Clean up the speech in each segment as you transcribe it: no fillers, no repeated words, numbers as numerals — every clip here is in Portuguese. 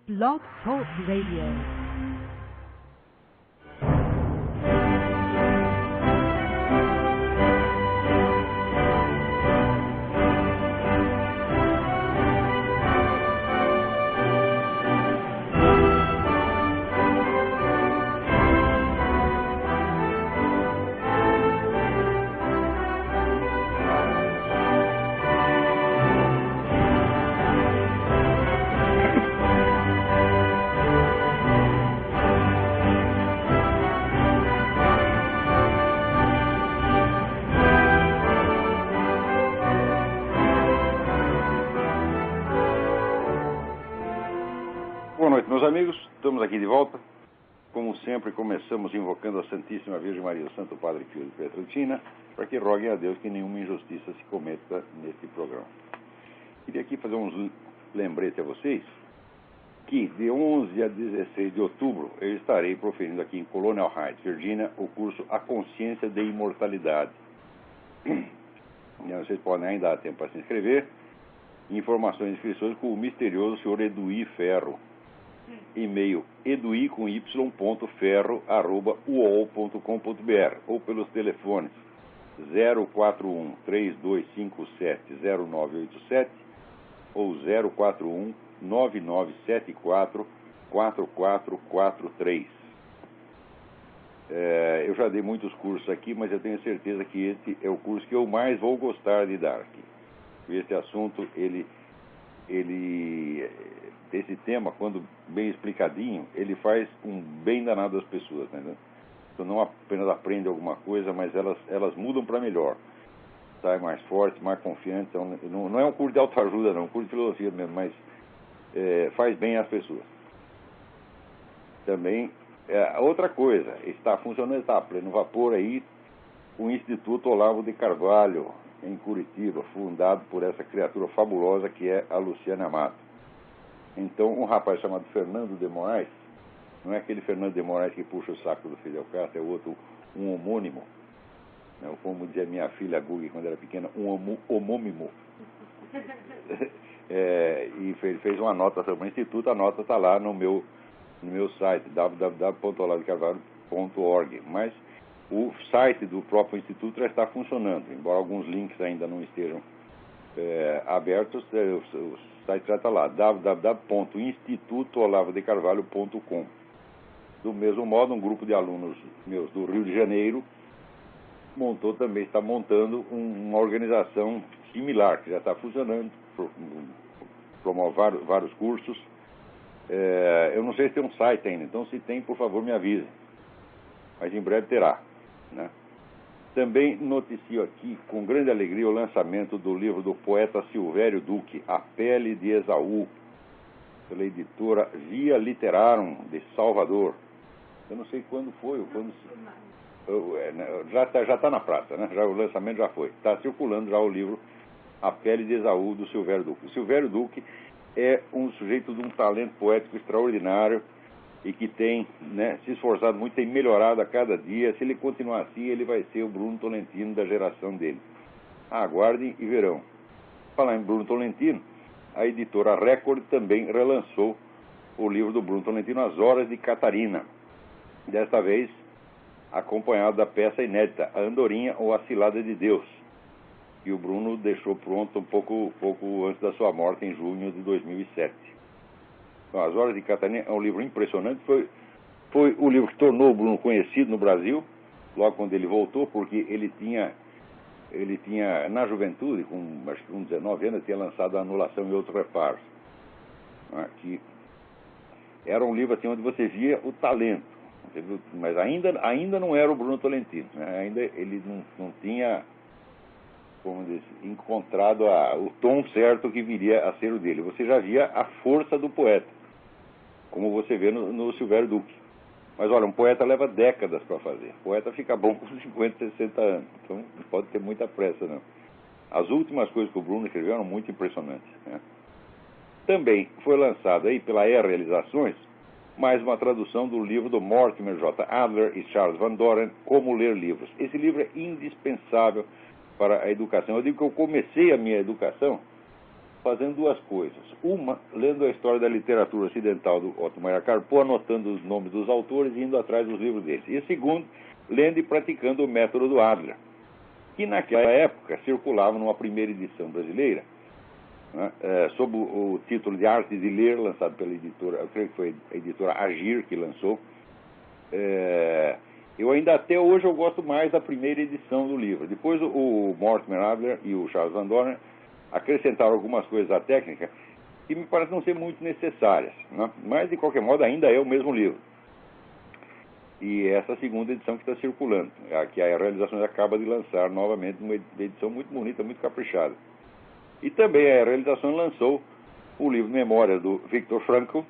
Blog Talk Radio. Boa noite, meus amigos. Estamos aqui de volta. Como sempre, começamos invocando a Santíssima Virgem Maria, o Santo Padre Pio de Pietrelcina, para que roguem a Deus que nenhuma injustiça se cometa neste programa. Queria aqui fazer uns lembretes a vocês que de 11 a 16 de outubro eu estarei proferindo aqui em Colonial Heights, Virgínia, o curso A Consciência de Imortalidade. Vocês podem ainda dar tempo para se inscrever. Informações e inscrições com o misterioso senhor Eduí Ferro. E-mail edui.ferro@uol.com.br ou pelos telefones 041-3257-0987 ou 041-9974-4443. Eu já dei muitos cursos aqui, mas eu tenho certeza que este é o curso que eu mais vou gostar de dar aqui. Este assunto, esse tema, quando bem explicadinho, ele faz um bem danado às pessoas, né? Então não apenas aprende alguma coisa, mas elas mudam para melhor. Sai mais forte, mais confiante. Então, não é um curso de autoajuda, não, é um curso de filosofia mesmo, mas faz bem às pessoas. Também, outra coisa, está funcionando, está a pleno vapor aí, o Instituto Olavo de Carvalho, em Curitiba, fundado por essa criatura fabulosa que é a Luciana Amato. Então, um rapaz chamado Fernando de Moraes, não é aquele Fernando de Moraes que puxa o saco do Fidel Castro, é outro, um homônimo. Como dizia minha filha Gugi quando era pequena, um homônimo. E fez uma nota sobre o Instituto, a nota está lá no meu site, www.oladodecarvalho.org. Mas o site do próprio Instituto já está funcionando, embora alguns links ainda não estejam abertos. O site já está lá, www.institutoolavodecarvalho.com. Do mesmo modo, um grupo de alunos meus do Rio de Janeiro está montando uma organização similar, que já está funcionando, promove vários cursos. Eu não sei se tem um site ainda, então se tem, por favor, me avise. Mas em breve terá, né? Também noticio aqui, com grande alegria, o lançamento do livro do poeta Silvério Duque, A Pele de Esaú, pela editora Via Literarum, de Salvador. Eu não sei quando foi, já está na praça, né? O lançamento já foi. Está circulando já o livro A Pele de Esaú, do Silvério Duque. O Silvério Duque é um sujeito de um talento poético extraordinário, e que tem, né, se esforçado muito, tem melhorado a cada dia. Se ele continuar assim, ele vai ser o Bruno Tolentino da geração dele. Aguardem e verão. Falar em Bruno Tolentino, a editora Record também relançou o livro do Bruno Tolentino, As Horas de Catarina. Desta vez, acompanhado da peça inédita, A Andorinha ou A Cilada de Deus, que o Bruno deixou pronto um pouco antes da sua morte, em junho de 2007. Então, As Horas de Catarina é um livro impressionante. Foi o livro que tornou o Bruno conhecido no Brasil, logo quando ele voltou, porque ele tinha na juventude, acho que com 19 anos, tinha lançado A Anulação e Outros Reparos, né, que era um livro assim, onde você via o talento, mas ainda não era o Bruno Tolentino, né? Ainda ele não tinha, como diz, encontrado o tom certo que viria a ser o dele. Você já via a força do poeta, como você vê no Silvério Duque. Mas olha, um poeta leva décadas para fazer. O poeta fica bom com 50, 60 anos. Então não pode ter muita pressa, não. As últimas coisas que o Bruno escreveu eram muito impressionantes, né? Também foi lançado aí pela Realizações mais uma tradução do livro do Mortimer J. Adler e Charles Van Doren, Como Ler Livros. Esse livro é indispensável para a educação. Eu digo que eu comecei a minha educação fazendo duas coisas. Uma, lendo a história da literatura ocidental do Otmar Karpo, anotando os nomes dos autores e indo atrás dos livros deles. E segundo, lendo e praticando o método do Adler, que naquela época circulava numa primeira edição brasileira, né, sob o título de Arte de Ler, lançado pela editora, eu creio que foi a editora Agir que lançou. Eu ainda até hoje eu gosto mais da primeira edição do livro. Depois o Mortimer Adler e o Charles Van Doren acrescentaram algumas coisas à técnica que me parecem não ser muito necessárias, né? Mas de qualquer modo ainda é o mesmo livro. E essa segunda edição que está circulando, que a Realizações acaba de lançar novamente uma edição muito bonita, muito caprichada. E também a Realizações lançou o livro de memória do Viktor Frankl,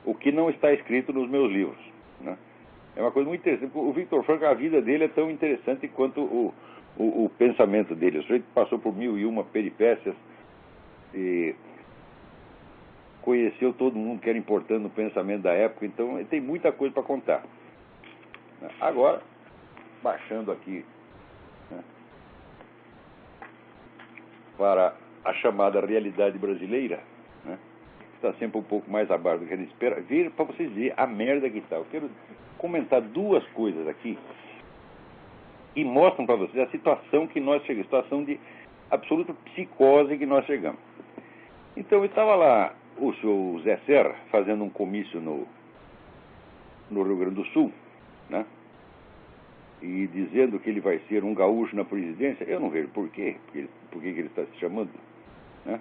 o que não está escrito nos meus livros, né? É uma coisa muito interessante. O Viktor Frankl, a vida dele é tão interessante quanto o pensamento dele. O sujeito passou por 1001 peripécias e conheceu todo mundo que era importante no pensamento da época, então ele tem muita coisa para contar. Agora, baixando aqui, né, para a chamada realidade brasileira, né, que está sempre um pouco mais abaixo do que a gente espera, vir para vocês verem a merda que está. Eu quero comentar duas coisas aqui e mostram para vocês a situação que nós chegamos, situação de absoluta psicose que nós chegamos. Então, eu estava lá, o senhor Zé Serra, fazendo um comício no Rio Grande do Sul, né? E dizendo que ele vai ser um gaúcho na presidência. Eu não vejo por quê, por que ele está se chamando, né?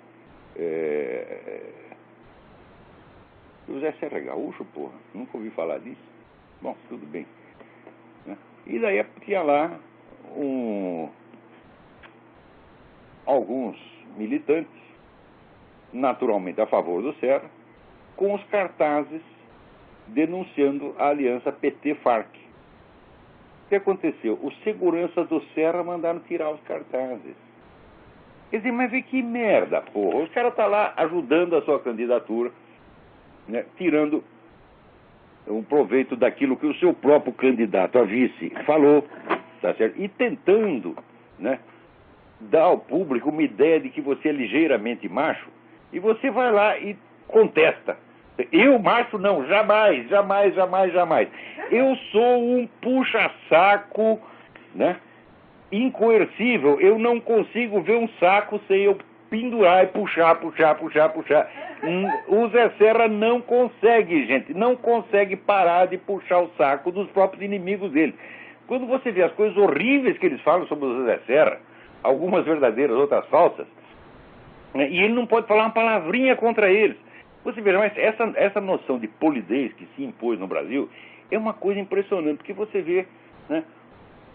O Zé Serra é gaúcho, porra, nunca ouvi falar disso. Bom, tudo bem, né? E daí tinha lá alguns militantes, naturalmente a favor do Serra, com os cartazes denunciando a aliança PT-FARC. O que aconteceu? Os seguranças do Serra mandaram tirar os cartazes. Quer dizer, mas vê que merda, porra. Os caras estão lá ajudando a sua candidatura, né, tirando um proveito daquilo que o seu próprio candidato a vice falou, tá certo? E tentando, né, dar ao público uma ideia de que você é ligeiramente macho, e você vai lá e contesta. Eu, macho, não, jamais, jamais, jamais, jamais. Eu sou um puxa-saco, né, incoercível. Eu não consigo ver um saco sem eu pendurar e puxar. O Zé Serra não consegue, gente, não consegue parar de puxar o saco dos próprios inimigos dele. Quando você vê as coisas horríveis que eles falam sobre o Zé Serra, algumas verdadeiras, outras falsas, né, e ele não pode falar uma palavrinha contra eles. Você veja, mas essa noção de polidez que se impôs no Brasil é uma coisa impressionante, porque você vê, né,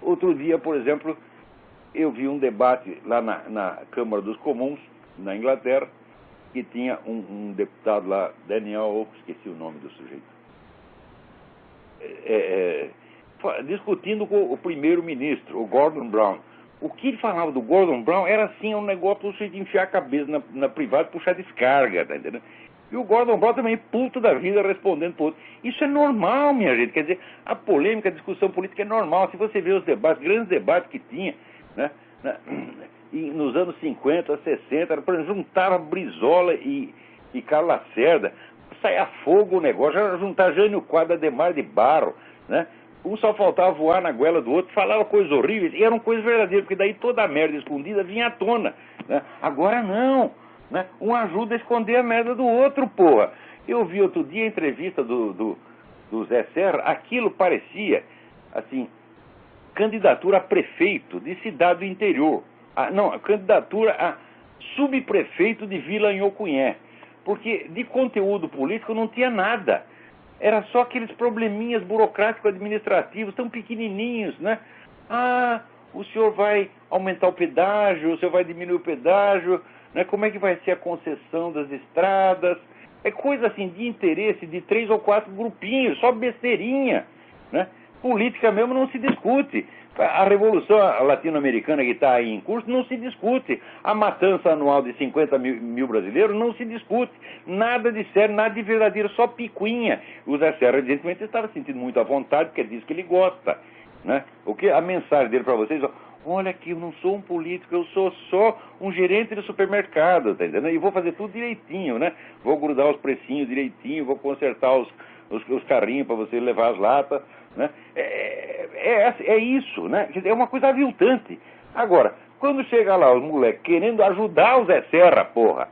outro dia, por exemplo, eu vi um debate lá na Câmara dos Comuns, na Inglaterra, que tinha um deputado lá, Daniel, esqueci o nome do sujeito, discutindo com o primeiro-ministro, o Gordon Brown. O que ele falava do Gordon Brown era assim, um negócio de enfiar a cabeça na privada e puxar descarga, tá entendendo? E o Gordon Brown também, puto da vida, respondendo por outro. Isso é normal, minha gente. Quer dizer, a polêmica, a discussão política é normal. Se você vê os debates, grandes debates que tinha, né, nos anos 50, 60, por exemplo, juntava Brizola e Carlos Lacerda, saia fogo o negócio, era juntar Jânio Quadro, Ademar de Barro, né? Um só faltava voar na goela do outro, falava coisas horríveis, e eram coisas verdadeiras, porque daí toda a merda escondida vinha à tona, né? Agora não, né? Um ajuda a esconder a merda do outro, porra. Eu vi outro dia a entrevista do Zé Serra, aquilo parecia, assim, candidatura a prefeito de cidade do interior. Não, candidatura a subprefeito de Vila Nhocuné, porque de conteúdo político não tinha nada. Era só aqueles probleminhas burocráticos administrativos tão pequenininhos, né? O senhor vai aumentar o pedágio, o senhor vai diminuir o pedágio, né? Como é que vai ser a concessão das estradas? É coisa assim de interesse de 3 ou 4 grupinhos, só besteirinha, né? Política mesmo não se discute. A revolução latino-americana que está aí em curso não se discute. A matança anual de 50 mil brasileiros não se discute. Nada de sério, nada de verdadeiro, só picuinha. O Zé Serra, evidentemente, estava sentindo muito à vontade, porque é disso que ele gosta, né? A mensagem dele para vocês, Olha aqui, eu não sou um político, eu sou só um gerente de supermercado, tá entendendo? E vou fazer tudo direitinho, né? Vou grudar os precinhos direitinho, vou consertar os carrinhos para você levar as latas, né? É isso, né? Quer dizer, é uma coisa aviltante. Agora, quando chega lá os moleques querendo ajudar o Zé Serra, porra,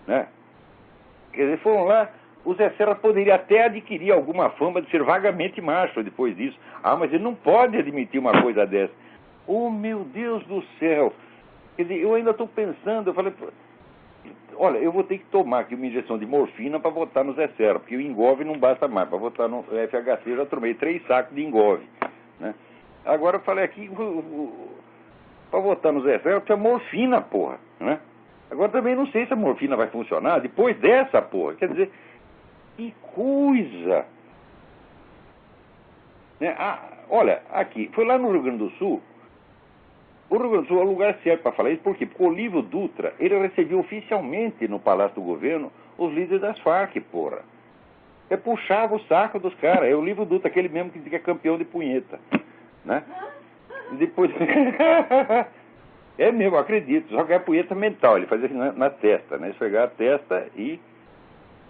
né? Quer dizer, foram lá, o Zé Serra poderia até adquirir alguma fama de ser vagamente macho depois disso. Ah, mas ele não pode admitir uma coisa dessa. Oh, meu Deus do céu! Quer dizer, eu ainda estou pensando, eu falei, olha, eu vou ter que tomar aqui uma injeção de morfina para votar no Zé Serra, porque o Engove não basta mais. Para votar no FHC eu já tomei 3 sacos de Engove, né? Agora eu falei aqui, para votar no Zé Serra, tinha morfina, porra, né? Agora também não sei se a morfina vai funcionar depois dessa, porra. Quer dizer, que coisa! Né? Olha, aqui, foi lá no Rio Grande do Sul. O Rio Grande do Sul é o lugar certo para falar isso, por quê? Porque o Olívio Dutra, ele recebeu oficialmente no Palácio do Governo os líderes das Farc, porra. Puxava o saco dos caras. É o Olívio Dutra, aquele mesmo que diz que é campeão de punheta, né? E depois... É mesmo, acredito. Só que é punheta mental, ele fazia assim na testa, né? Esfregar a testa e,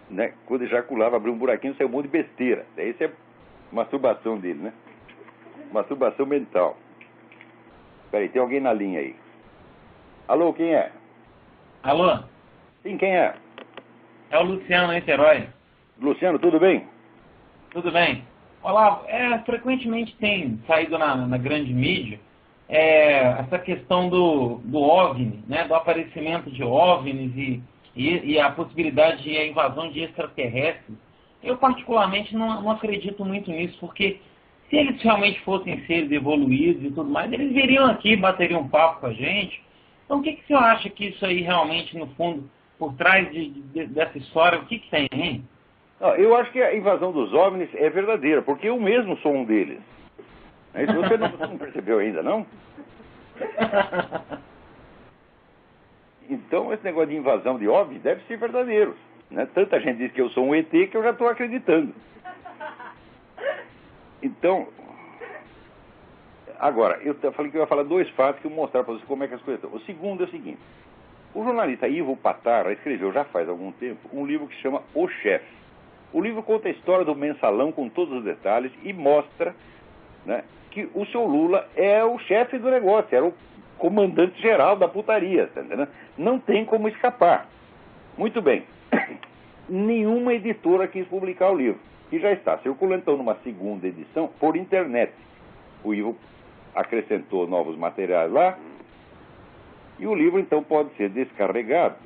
né, quando ejaculava, abria um buraquinho, saiu um monte de besteira. Isso é masturbação dele, né? Masturbação mental. Peraí, tem alguém na linha aí. Alô, quem é? Alô? Sim, quem é? É o Luciano, Niterói. Luciano, tudo bem? Tudo bem? Olá, frequentemente tem saído na grande mídia essa questão do OVNI, né, do aparecimento de OVNIs e a possibilidade de invasão de extraterrestres. Eu particularmente não acredito muito nisso, porque se eles realmente fossem seres evoluídos e tudo mais, eles viriam aqui, bateriam um papo com a gente. Então o que o senhor acha que isso aí realmente, no fundo, por trás dessa história, o que tem, hein? Eu acho que a invasão dos OVNIs é verdadeira, porque eu mesmo sou um deles. Isso você não percebeu ainda, não? Então, esse negócio de invasão de OVNI deve ser verdadeiro, né? Tanta gente diz que eu sou um ET que eu já estou acreditando. Então, agora, eu falei que eu ia falar 2 fatos que eu vou mostrar para vocês como é que as coisas estão. O segundo é o seguinte. O jornalista Ivo Patarra escreveu, já faz algum tempo, um livro que se chama O Chefe. O livro conta a história do mensalão com todos os detalhes e mostra, né, que o seu Lula é o chefe do negócio, era o comandante geral da putaria, tá entendendo? Não tem como escapar. Muito bem. Nenhuma editora quis publicar o livro, que já está circulando então numa segunda edição por internet. O Ivo acrescentou novos materiais lá e o livro então pode ser descarregado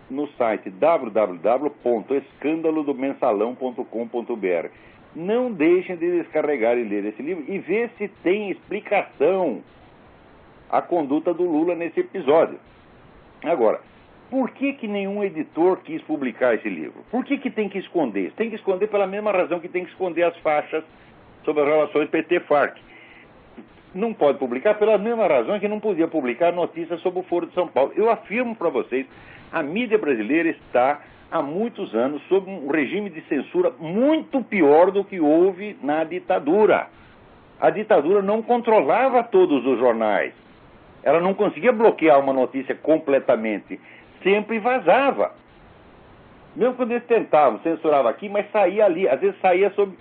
no site www.escandalodomensalão.com.br. Não deixem de descarregar e ler esse livro e ver se tem explicação a conduta do Lula nesse episódio. Agora, por que nenhum editor quis publicar esse livro? Por que tem que esconder? Tem que esconder pela mesma razão que tem que esconder as faixas sobre as relações PT-FARC. Não pode publicar pela mesma razão que não podia publicar notícias sobre o Foro de São Paulo. Eu afirmo para vocês, a mídia brasileira está há muitos anos sob um regime de censura muito pior do que houve na ditadura. A ditadura não controlava todos os jornais. Ela não conseguia bloquear uma notícia completamente. Sempre vazava. Mesmo quando eles tentavam, censuravam aqui, mas saía ali. Às vezes saía sob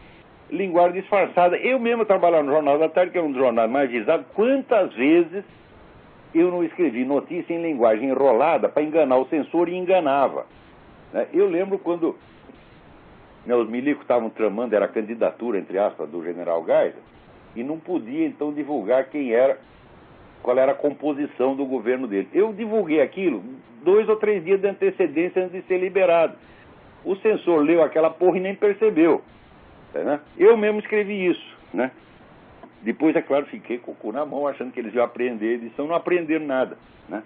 linguagem disfarçada. Eu mesmo trabalhava no Jornal da Tarde, que era um dos jornais mais visados. Quantas vezes eu não escrevi notícia em linguagem enrolada para enganar o censor e enganava. Eu lembro quando os milicos estavam tramando, era a candidatura, entre aspas, do general Geisel, e não podia então divulgar qual era a composição do governo dele. Eu divulguei aquilo 2 ou 3 dias de antecedência antes de ser liberado. O censor leu aquela porra e nem percebeu. Né? Eu mesmo escrevi isso, né? Depois, é claro, fiquei com o cu na mão, achando que eles iam aprender a edição, não aprenderam nada, né?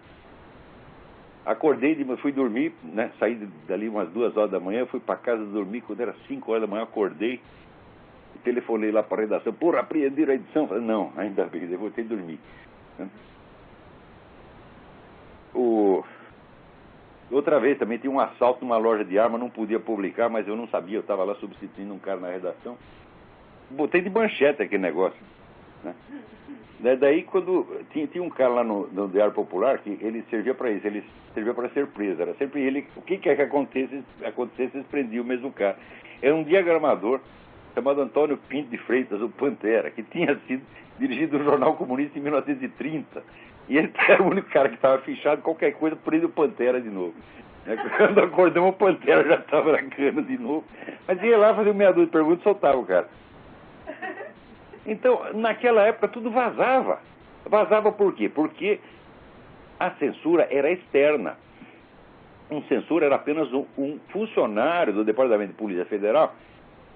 Acordei, fui dormir, né? Saí dali umas 2 horas da manhã, fui para casa dormir, quando era 5 horas da manhã, acordei, telefonei lá para a redação, porra, apreenderam a edição? Falei, não, ainda bem, eu voltei a dormir. Né? Outra vez também tinha um assalto numa loja de arma, não podia publicar, mas eu não sabia, eu estava lá substituindo um cara na redação. Botei de manchete aquele negócio, né? Daí, quando tinha um cara lá no Diário Popular que ele servia para isso, ele servia para ser preso. Era sempre ele, o que quer que acontecesse, eles prendiam o mesmo cara. Era um diagramador chamado Antônio Pinto de Freitas, o Pantera, que tinha sido dirigido o Jornal Comunista em 1930. E ele era o único cara que estava fichado, qualquer coisa, prende o Pantera de novo. Quando acordamos, o Pantera já estava na cana de novo. Mas ia lá fazer meia dúzia de perguntas e soltava o cara. Então, naquela época, tudo vazava. Vazava por quê? Porque a censura era externa. Um censor era apenas um funcionário do Departamento de Polícia Federal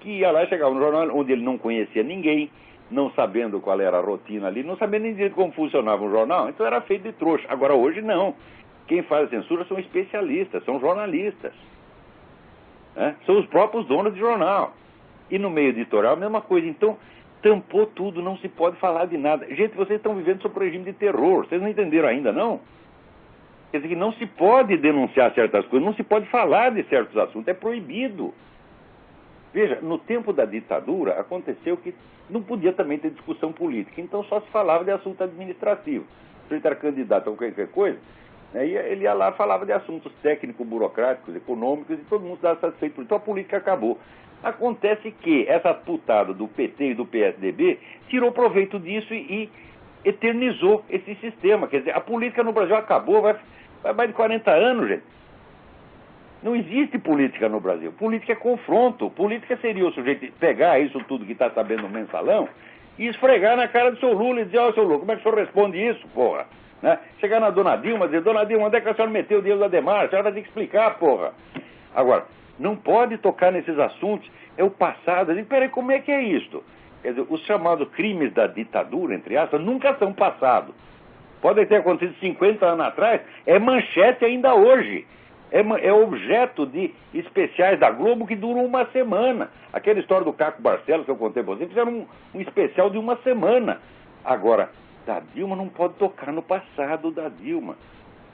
que ia lá e chegava no jornal onde ele não conhecia ninguém, não sabendo qual era a rotina ali, não sabendo nem direito como funcionava um jornal. Então era feito de trouxa. Agora, hoje, não. Quem faz a censura são especialistas, são jornalistas. Né? São os próprios donos de jornal. E no meio editorial, a mesma coisa. Então, tampou tudo, não se pode falar de nada. Gente, vocês estão vivendo sob o regime de terror. Vocês não entenderam ainda, não? Quer dizer que não se pode denunciar certas coisas, não se pode falar de certos assuntos, é proibido. Veja, no tempo da ditadura, aconteceu que não podia também ter discussão política, então só se falava de assunto administrativo. Se ele era candidato a qualquer coisa, né, ele ia lá e falava de assuntos técnicos, burocráticos, econômicos, e todo mundo estava satisfeito. Então a política acabou. Acontece que essa putada do PT e do PSDB tirou proveito disso e eternizou esse sistema. Quer dizer, a política no Brasil acabou, vai mais de 40 anos, gente. Não existe política no Brasil. Política é confronto. Política seria o sujeito pegar isso tudo que está sabendo no mensalão e esfregar na cara do seu Lula e dizer, ó, seu Lula, como é que o senhor responde isso, porra? Né? Chegar na dona Dilma e dizer, dona Dilma, onde é que a senhora meteu o dinheiro da Demar? A senhora vai ter que explicar, porra. Agora, não pode tocar nesses assuntos, é o passado. Eu digo, peraí, como é que é isto? Quer dizer, os chamados crimes da ditadura, entre aspas, nunca são passados. Podem ter acontecido 50 anos atrás, é manchete ainda hoje. É objeto de especiais da Globo que duram uma semana. Aquela história do Caco Barcelos que eu contei para vocês, fizeram um especial de uma semana. Agora, da Dilma não pode tocar no passado da Dilma.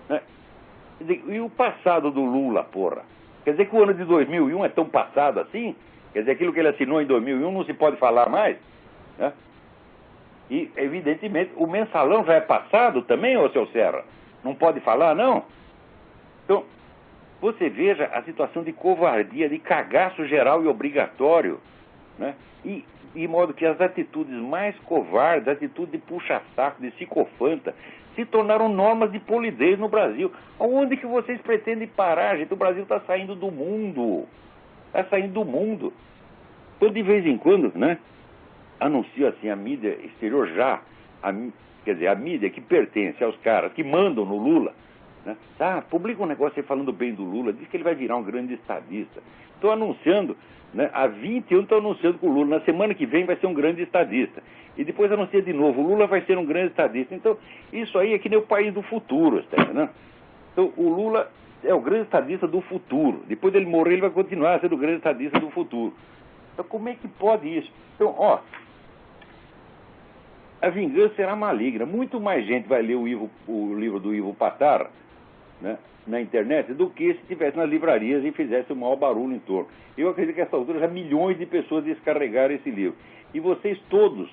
Né? E o passado do Lula, porra? Quer dizer que o ano de 2001 é tão passado assim? Quer dizer, aquilo que ele assinou em 2001 não se pode falar mais? Né? E, evidentemente, o mensalão já é passado também, ô seu Serra? Não pode falar, não? Então, você veja a situação de covardia, de cagaço geral e obrigatório, né? E de modo que as atitudes mais covardes, atitude de puxa-saco, de psicofanta, se tornaram normas de polidez no Brasil. Aonde que vocês pretendem parar, gente? O Brasil está saindo do mundo. Está saindo do mundo. Então, de vez em quando, né, anuncia assim a mídia exterior já, quer dizer, a mídia que pertence aos caras que mandam no Lula, né? Publica um negócio aí falando bem do Lula, diz que ele vai virar um grande estadista. Estou anunciando, né, há 20 anos estou anunciando que o Lula, na semana que vem, vai ser um grande estadista. E depois anuncia de novo, o Lula vai ser um grande estadista. Então, isso aí é que nem o país do futuro, está entendendo? Então, o Lula é o grande estadista do futuro. Depois dele morrer, ele vai continuar sendo o grande estadista do futuro. Então, como é que pode isso? Então, ó, a vingança será maligna. Muito mais gente vai ler o livro do Ivo Patar, né, na internet, do que se estivesse nas livrarias e fizesse o maior barulho em torno. Eu acredito que a essa altura já milhões de pessoas descarregaram esse livro. E vocês todos,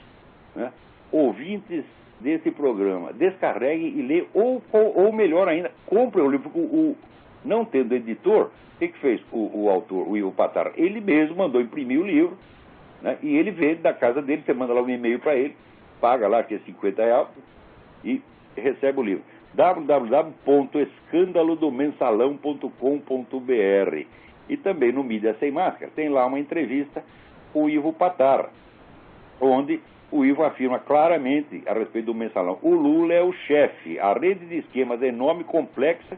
né, ouvintes desse programa, descarreguem e leiam, ou melhor ainda, comprem o livro. Não tendo editor, o que fez o autor, o Ivo Patar? Ele mesmo mandou imprimir o livro, né, e ele vende da casa dele, você manda lá um e-mail para ele, paga lá, que é R$50, e recebe o livro. www.escandalodomensalão.com.br. E também no Mídia Sem Máscara tem lá uma entrevista com o Ivo Patar, onde o Ivo afirma claramente a respeito do mensalão: o Lula é o chefe, a rede de esquemas é enorme, complexa,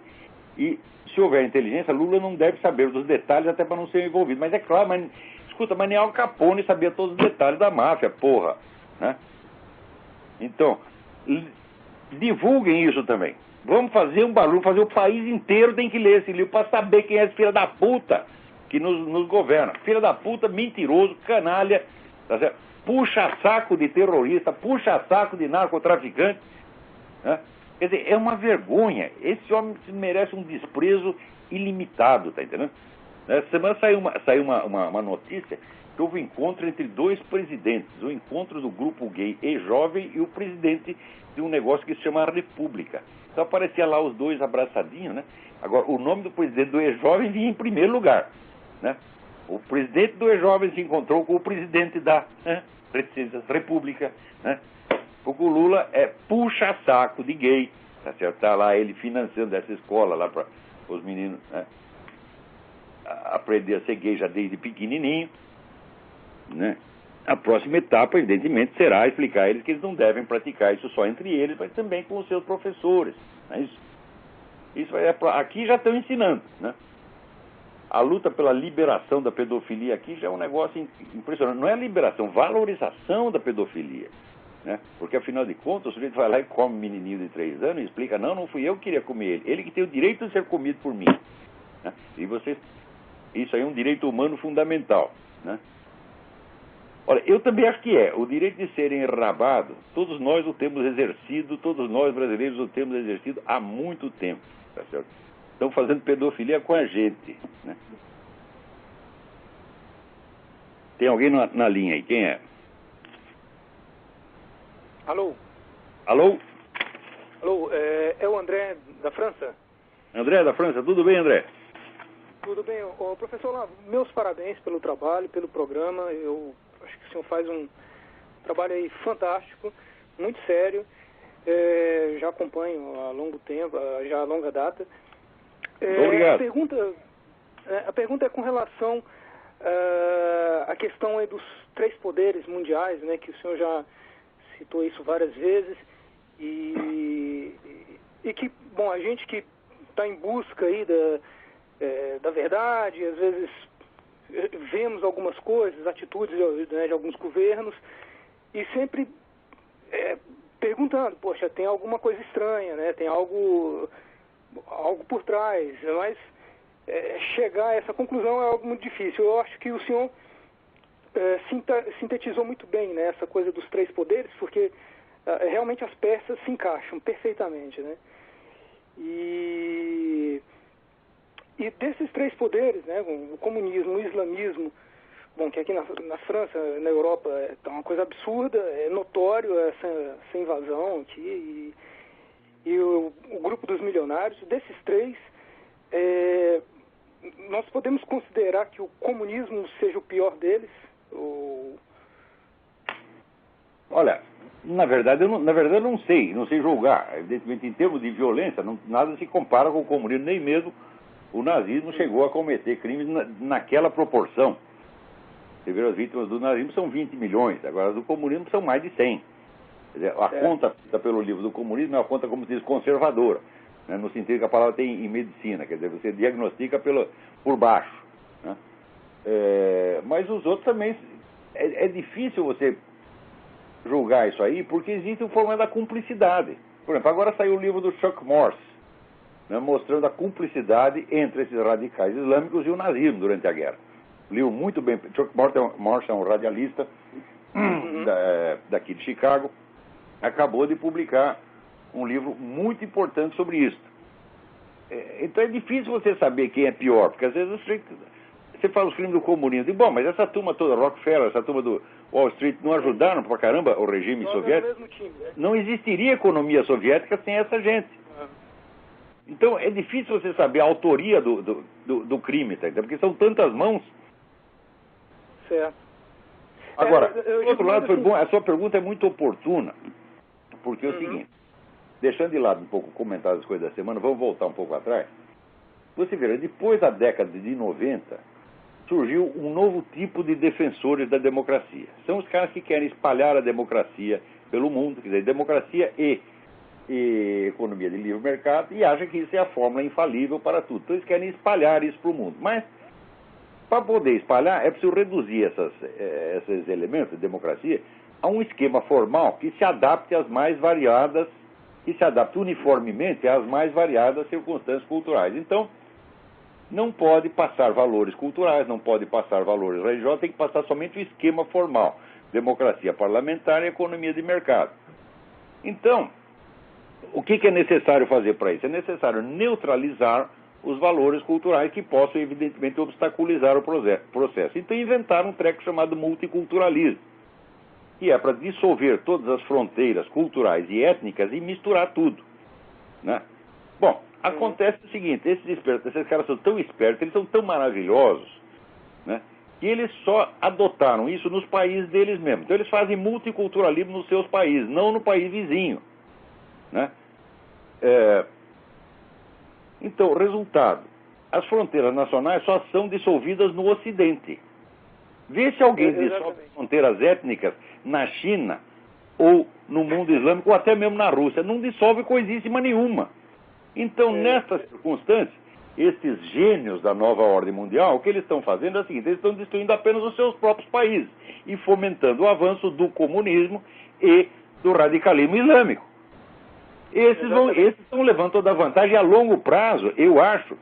e se houver inteligência, Lula não deve saber dos detalhes até para não ser envolvido. Mas é claro, escuta, mas nem Al Capone sabia todos os detalhes da máfia, porra, né? Então, divulguem isso também. Vamos fazer um barulho, fazer o país inteiro tem que ler esse livro para saber quem é esse filho da puta que nos governa. Filho da puta, mentiroso, canalha, tá certo? Puxa saco de terrorista, puxa saco de narcotraficante, né? Quer dizer, é uma vergonha. Esse homem merece um desprezo ilimitado, tá entendendo? Essa semana saiu uma notícia que houve um encontro entre dois presidentes, o encontro do grupo gay e jovem e o presidente de um negócio que se chama República. Então aparecia lá os dois abraçadinhos, né? Agora, o nome do presidente do E-Jovem vinha em primeiro lugar, né? O presidente do E-Jovem se encontrou com o presidente da República, né? Porque o Lula é puxa-saco de gay, tá certo? Tá lá ele financiando essa escola lá para os meninos, né, aprender a ser gay já desde pequenininho, né? A próxima etapa, evidentemente, será explicar a eles que eles não devem praticar isso só entre eles, mas também com os seus professores, né? Isso aqui já estão ensinando, né? A luta pela liberação da pedofilia aqui já é um negócio impressionante. Não é liberação, valorização da pedofilia, né? Porque, afinal de contas, o sujeito vai lá e come um menininho de 3 anos e explica, não fui eu que queria comer ele, ele que tem o direito de ser comido por mim, né? E isso aí é um direito humano fundamental, né? Olha, eu também acho que o direito de ser enrabado, todos nós o temos exercido, todos nós brasileiros o temos exercido há muito tempo, tá certo? Estão fazendo pedofilia com a gente, né? Tem alguém na linha aí, quem é? Alô? Alô? Alô, é o André da França? André da França, tudo bem, André? Tudo bem. Ô, professor Olavo, meus parabéns pelo trabalho, pelo programa. Eu acho que o senhor faz um trabalho aí fantástico, muito sério. Já acompanho há longo tempo, já há longa data. Obrigado. A pergunta é com relação à questão aí dos 3 poderes mundiais, né, que o senhor já citou isso várias vezes, e que, bom, a gente que está em busca aí da verdade, às vezes vemos algumas coisas, atitudes, né, de alguns governos, e sempre perguntando, poxa, tem alguma coisa estranha, né, tem algo por trás, mas chegar a essa conclusão é algo muito difícil. Eu acho que o senhor sintetizou muito bem, né, essa coisa dos 3 poderes, porque realmente as peças se encaixam perfeitamente, né? E desses 3 poderes, né, o comunismo, o islamismo, bom, que aqui na França, na Europa, é uma coisa absurda, é notório essa invasão aqui, e o grupo dos milionários. Desses 3, nós podemos considerar que o comunismo seja o pior deles? Olha, na verdade eu não sei julgar. Evidentemente, em termos de violência, nada se compara com o comunismo, nem mesmo o nazismo chegou a cometer crimes naquela proporção. Você vê, as vítimas do nazismo são 20 milhões, agora as do comunismo são mais de 100. Quer dizer, a conta pelo livro do comunismo é uma conta, como se diz, conservadora, né, no sentido que a palavra tem em medicina, quer dizer, você diagnostica por baixo, né? Mas os outros também, é difícil você julgar isso aí, porque existe o problema da cumplicidade. Por exemplo, agora saiu o livro do Chuck Morse, né, mostrando a cumplicidade entre esses radicais islâmicos e o nazismo durante a guerra. Livro muito bem. Chuck Morse é um radialista daqui de Chicago, acabou de publicar um livro muito importante sobre isso. Então é difícil você saber quem é pior, porque às vezes você fala os crimes do comunismo, e, bom, mas essa turma toda, Rockefeller, essa turma do Wall Street, não ajudaram pra caramba o regime soviético? Não existiria economia soviética sem essa gente. Então é difícil você saber a autoria do crime, tá? Porque são tantas mãos. Certo. Agora, do outro lado, foi bom, a sua pergunta é muito oportuna, porque é o seguinte, deixando de lado um pouco comentar as coisas da semana, vamos voltar um pouco atrás. Você vê, depois da década de 90, surgiu um novo tipo de defensores da democracia. São os caras que querem espalhar a democracia pelo mundo, quer dizer, democracia e economia de livre mercado, e acham que isso é a fórmula infalível para tudo. Então eles querem espalhar isso para o mundo. Mas, para poder espalhar, é preciso reduzir esses elementos de democracia a um esquema formal que se adapte às mais variadas, que se adapte uniformemente às mais variadas circunstâncias culturais. Então, não pode passar valores culturais, não pode passar valores religiosos, tem que passar somente o esquema formal. Democracia parlamentar e economia de mercado. Então, o que é necessário fazer para isso? É necessário neutralizar os valores culturais que possam, evidentemente, obstaculizar o processo. Então inventaram um treco chamado multiculturalismo, que é para dissolver todas as fronteiras culturais e étnicas e misturar tudo, né? Bom, acontece o seguinte, esses caras são tão espertos, eles são tão maravilhosos, né, que eles só adotaram isso nos países deles mesmos. Então eles fazem multiculturalismo nos seus países, não no país vizinho, né? Então, resultado, as fronteiras nacionais só são dissolvidas no Ocidente. Vê se alguém dissolve fronteiras étnicas na China ou no mundo islâmico ou até mesmo na Rússia. Não dissolve coisíssima nenhuma. Então, nessas circunstâncias, esses gênios da nova ordem mundial, o que eles estão fazendo é o seguinte: eles estão destruindo apenas os seus próprios países e fomentando o avanço do comunismo e do radicalismo islâmico. Esses estão levando toda a vantagem. A longo prazo, eu acho,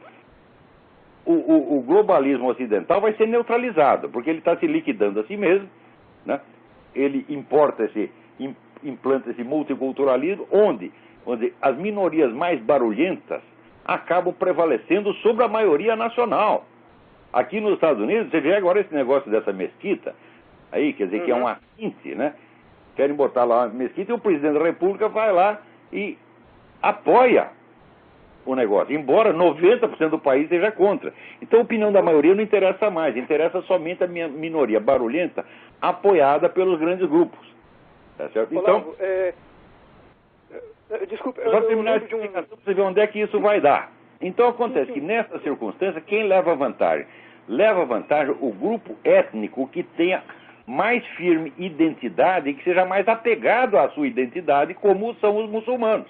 o globalismo ocidental vai ser neutralizado, porque ele está se liquidando a si mesmo, né? Ele implanta esse multiculturalismo, onde as minorias mais barulhentas acabam prevalecendo sobre a maioria nacional. Aqui nos Estados Unidos, você vê agora esse negócio dessa mesquita, aí, quer dizer, que é um assinte, né? Querem botar lá uma mesquita e o presidente da República vai lá e apoia o negócio, embora 90% do país seja contra. Então a opinião da maioria não interessa mais, interessa somente a minoria barulhenta apoiada pelos grandes grupos. Tá certo? Então, desculpa, só terminar a explicação para você ver onde é que isso vai dar. Então acontece que nessa circunstância, quem leva vantagem? Leva vantagem o grupo étnico que tenha mais firme identidade e que seja mais apegado à sua identidade, como são os muçulmanos.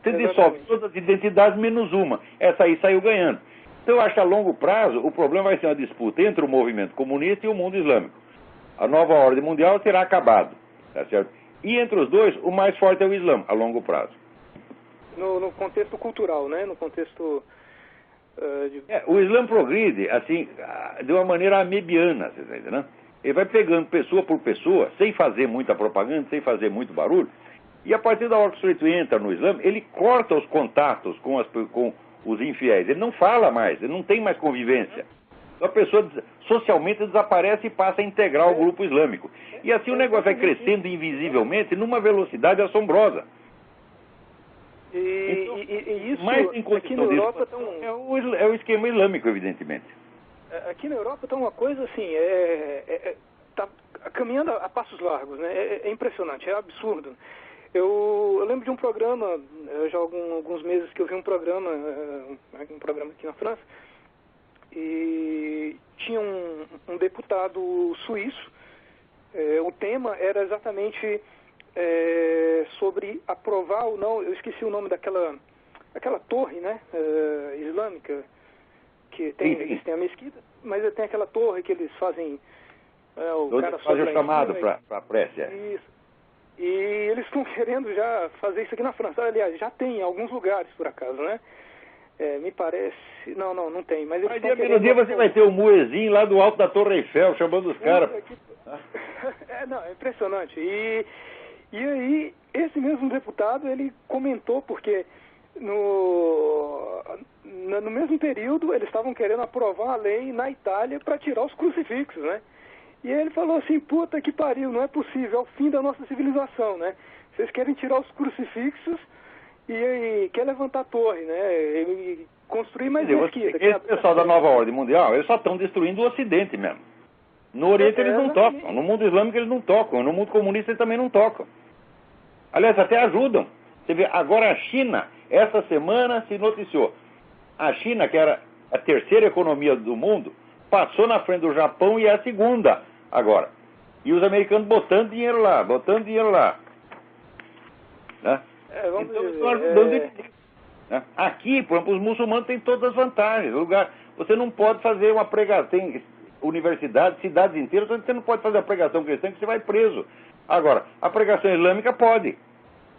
Você dissolve todas as identidades menos uma. Essa aí saiu ganhando. Então eu acho que a longo prazo o problema vai ser uma disputa entre o movimento comunista e o mundo islâmico. A nova ordem mundial terá acabado, tá certo? E entre os dois, o mais forte é o Islã, a longo prazo. No contexto cultural, né? No contexto... O Islã progride, assim, de uma maneira amebiana, você está entendendo? Ele vai pegando pessoa por pessoa, sem fazer muita propaganda, sem fazer muito barulho, e a partir da hora que o sujeito entra no Islã, ele corta os contatos com os infiéis. Ele não fala mais, ele não tem mais convivência. A pessoa socialmente desaparece e passa a integrar o grupo islâmico. E assim o negócio vai crescendo invisivelmente numa velocidade assombrosa. Então, isso mais aqui na Europa é o esquema islâmico, evidentemente. Aqui na Europa está uma coisa assim, está caminhando a passos largos, né? É impressionante, é absurdo. Eu lembro de um programa, já há alguns meses que eu vi um programa aqui na França, e tinha um deputado suíço. O tema era exatamente sobre aprovar ou não, eu esqueci o nome daquela torre, né, islâmica, que eles têm a mesquita, mas tem aquela torre que eles fazem, o cara faz o chamado para a prece. Isso. E eles estão querendo já fazer isso aqui na França. Aliás, já tem em alguns lugares, por acaso, né? Me parece... Não tem. Mas eles estão querendo... dia você vai ter o muezinho lá do alto da Torre Eiffel, chamando os caras. É impressionante. E aí, esse mesmo deputado, ele comentou, porque no mesmo período, eles estavam querendo aprovar a lei na Itália para tirar os crucifixos, né? E ele falou assim: puta que pariu, não é possível, é o fim da nossa civilização, né? Vocês querem tirar os crucifixos e quer levantar a torre, né? E construir mais mesquita. Esse pessoal da nova ordem mundial, eles só estão destruindo o Ocidente mesmo. No Oriente eles não tocam, no mundo islâmico eles não tocam, no mundo comunista eles também não tocam. Aliás, até ajudam. Você vê, agora a China, essa semana se noticiou. A China, que era a terceira economia do mundo, passou na frente do Japão e é a segunda agora. E os americanos botando dinheiro lá. Né? Então eles estão ajudando. Né? Aqui, por exemplo, os muçulmanos têm todas as vantagens. Você não pode fazer uma pregação. Tem universidades, cidades inteiras, você não pode fazer a pregação cristã que você vai preso. Agora, a pregação islâmica pode.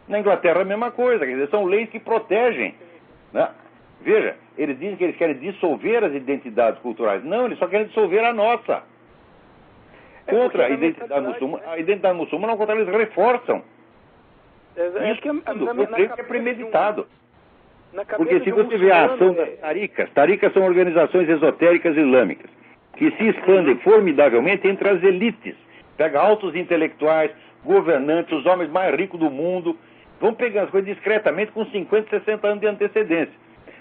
Na Inglaterra a mesma coisa. Quer dizer, são leis que protegem. Né? Veja, eles dizem que eles querem dissolver as identidades culturais. Não, eles só querem dissolver a nossa. Contra a identidade muçulmana. A identidade muçulmana, ao contrário, eles reforçam. Isso tudo, eu creio que é premeditado. na Porque cabeça se de um você vê a ação muçulmano, das taricas são organizações esotéricas islâmicas, que se expandem formidavelmente entre as elites. Pega altos intelectuais, governantes, os homens mais ricos do mundo, vão pegando as coisas discretamente com 50, 60 anos de antecedência,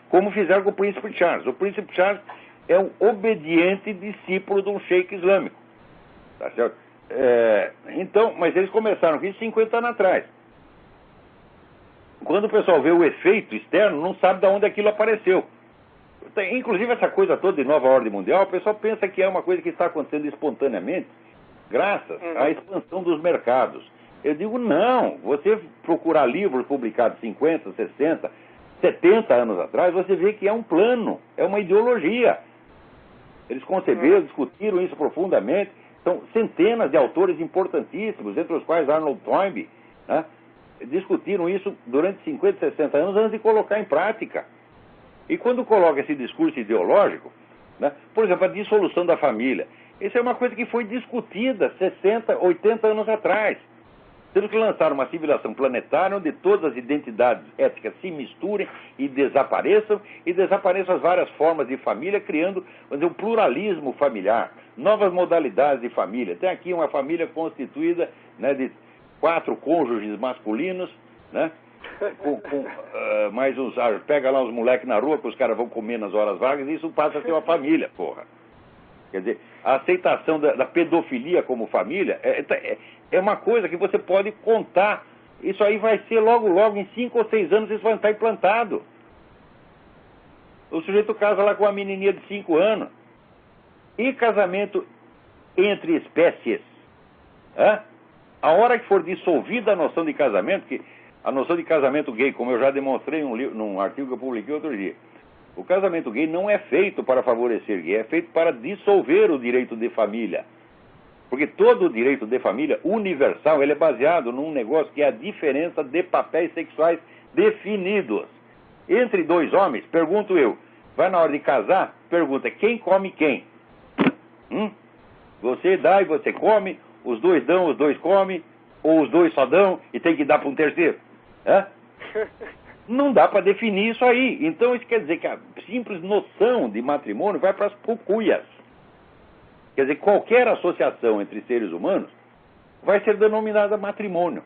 como fizeram com o príncipe Charles. O príncipe Charles é um obediente discípulo de um sheik islâmico. Tá certo? Então, mas eles começaram com isso 50 anos atrás. Quando o pessoal vê o efeito externo, não sabe de onde aquilo apareceu. Inclusive essa coisa toda de nova ordem mundial, o pessoal pensa que é uma coisa que está acontecendo espontaneamente, graças à expansão dos mercados. Eu digo, não. Você procurar livros publicados 50, 60, 70 anos atrás, você vê que é um plano, é uma ideologia. Eles conceberam, discutiram isso profundamente. São centenas de autores importantíssimos, entre os quais Arnold Toynbee, né, discutiram isso durante 50, 60 anos antes de colocar em prática. E quando coloca esse discurso ideológico, né, por exemplo, a dissolução da família, isso é uma coisa que foi discutida 60, 80 anos atrás. Temos que lançar uma civilização planetária onde todas as identidades étnicas se misturem e desapareçam as várias formas de família, criando, vamos dizer, um pluralismo familiar, novas modalidades de família. Tem aqui uma família constituída, né, de 4 cônjuges masculinos, né, mais uns, pega lá os moleques na rua que os caras vão comer nas horas vagas e isso passa a ser uma família, porra. Quer dizer, a aceitação da pedofilia como família é uma coisa que você pode contar. Isso aí vai ser logo, em 5 ou 6 anos, isso vai estar implantado. O sujeito casa lá com uma menininha de 5 anos. E casamento entre espécies? A hora que for dissolvida a noção de casamento, que a noção de casamento gay, como eu já demonstrei num artigo que eu publiquei outro dia, o casamento gay não é feito para favorecer gay, é feito para dissolver o direito de família. Porque todo o direito de família universal, ele é baseado num negócio que é a diferença de papéis sexuais definidos. Entre 2 homens, pergunto eu, vai na hora de casar, pergunta, quem come quem? Você dá e você come, os 2 dão, os 2 comem, ou os 2 só dão e tem que dar para um terceiro? Não dá para definir isso aí. Então isso quer dizer que a simples noção de matrimônio vai para as cucuias. Quer dizer, qualquer associação entre seres humanos vai ser denominada matrimônio.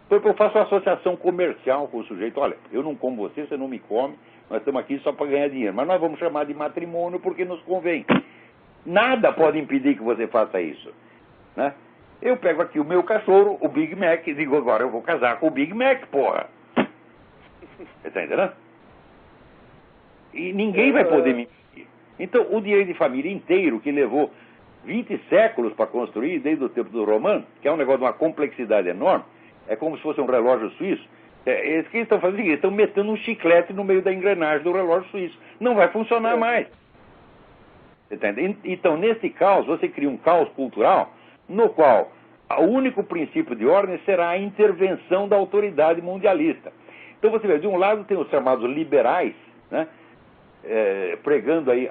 Porque eu faço uma associação comercial com o sujeito. Olha, eu não como você, você não me come, nós estamos aqui só para ganhar dinheiro. Mas nós vamos chamar de matrimônio porque nos convém. Nada pode impedir que você faça isso, né? Eu pego aqui o meu cachorro, o Big Mac, e digo, agora eu vou casar com o Big Mac, porra. Você está entendendo? E ninguém vai poder me impedir. Então, o direito de família inteiro, que levou 20 séculos para construir, desde o tempo do romano, que é um negócio de uma complexidade enorme, é como se fosse um relógio suíço. Eles que estão fazendo, eles estão metendo um chiclete no meio da engrenagem do relógio suíço. Não vai funcionar mais. Você está entendendo? Então, nesse caos, você cria um caos cultural, no qual o único princípio de ordem será a intervenção da autoridade mundialista. Então você vê, de um lado tem os chamados liberais, né, pregando aí,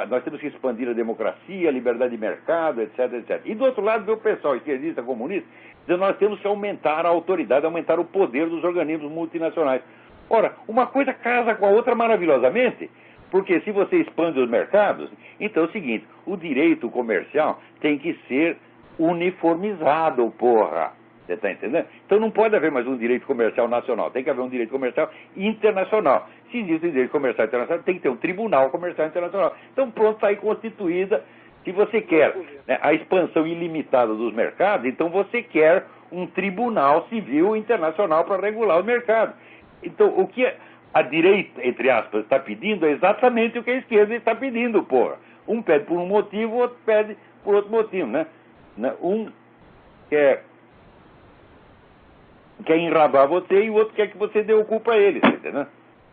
nós temos que expandir a democracia, a liberdade de mercado, etc, etc. E do outro lado vê o pessoal esquerdista, comunista, dizendo nós temos que aumentar a autoridade, aumentar o poder dos organismos multinacionais. Ora, uma coisa casa com a outra maravilhosamente, porque se você expande os mercados, então é o seguinte, o direito comercial tem que ser uniformizado, porra. Você está entendendo? Então não pode haver mais um direito comercial nacional, tem que haver um direito comercial internacional. Se existe um direito comercial internacional, tem que ter um tribunal comercial internacional. Então pronto, está aí constituída. Se você quer, né, a expansão ilimitada dos mercados, então você quer um tribunal civil internacional para regular o mercado. Então o que a direita, entre aspas, está pedindo é exatamente o que a esquerda está pedindo, porra. Um pede por um motivo, o outro pede por outro motivo, né? Um quer enrabar você e o outro quer que você dê o cu para ele, entendeu?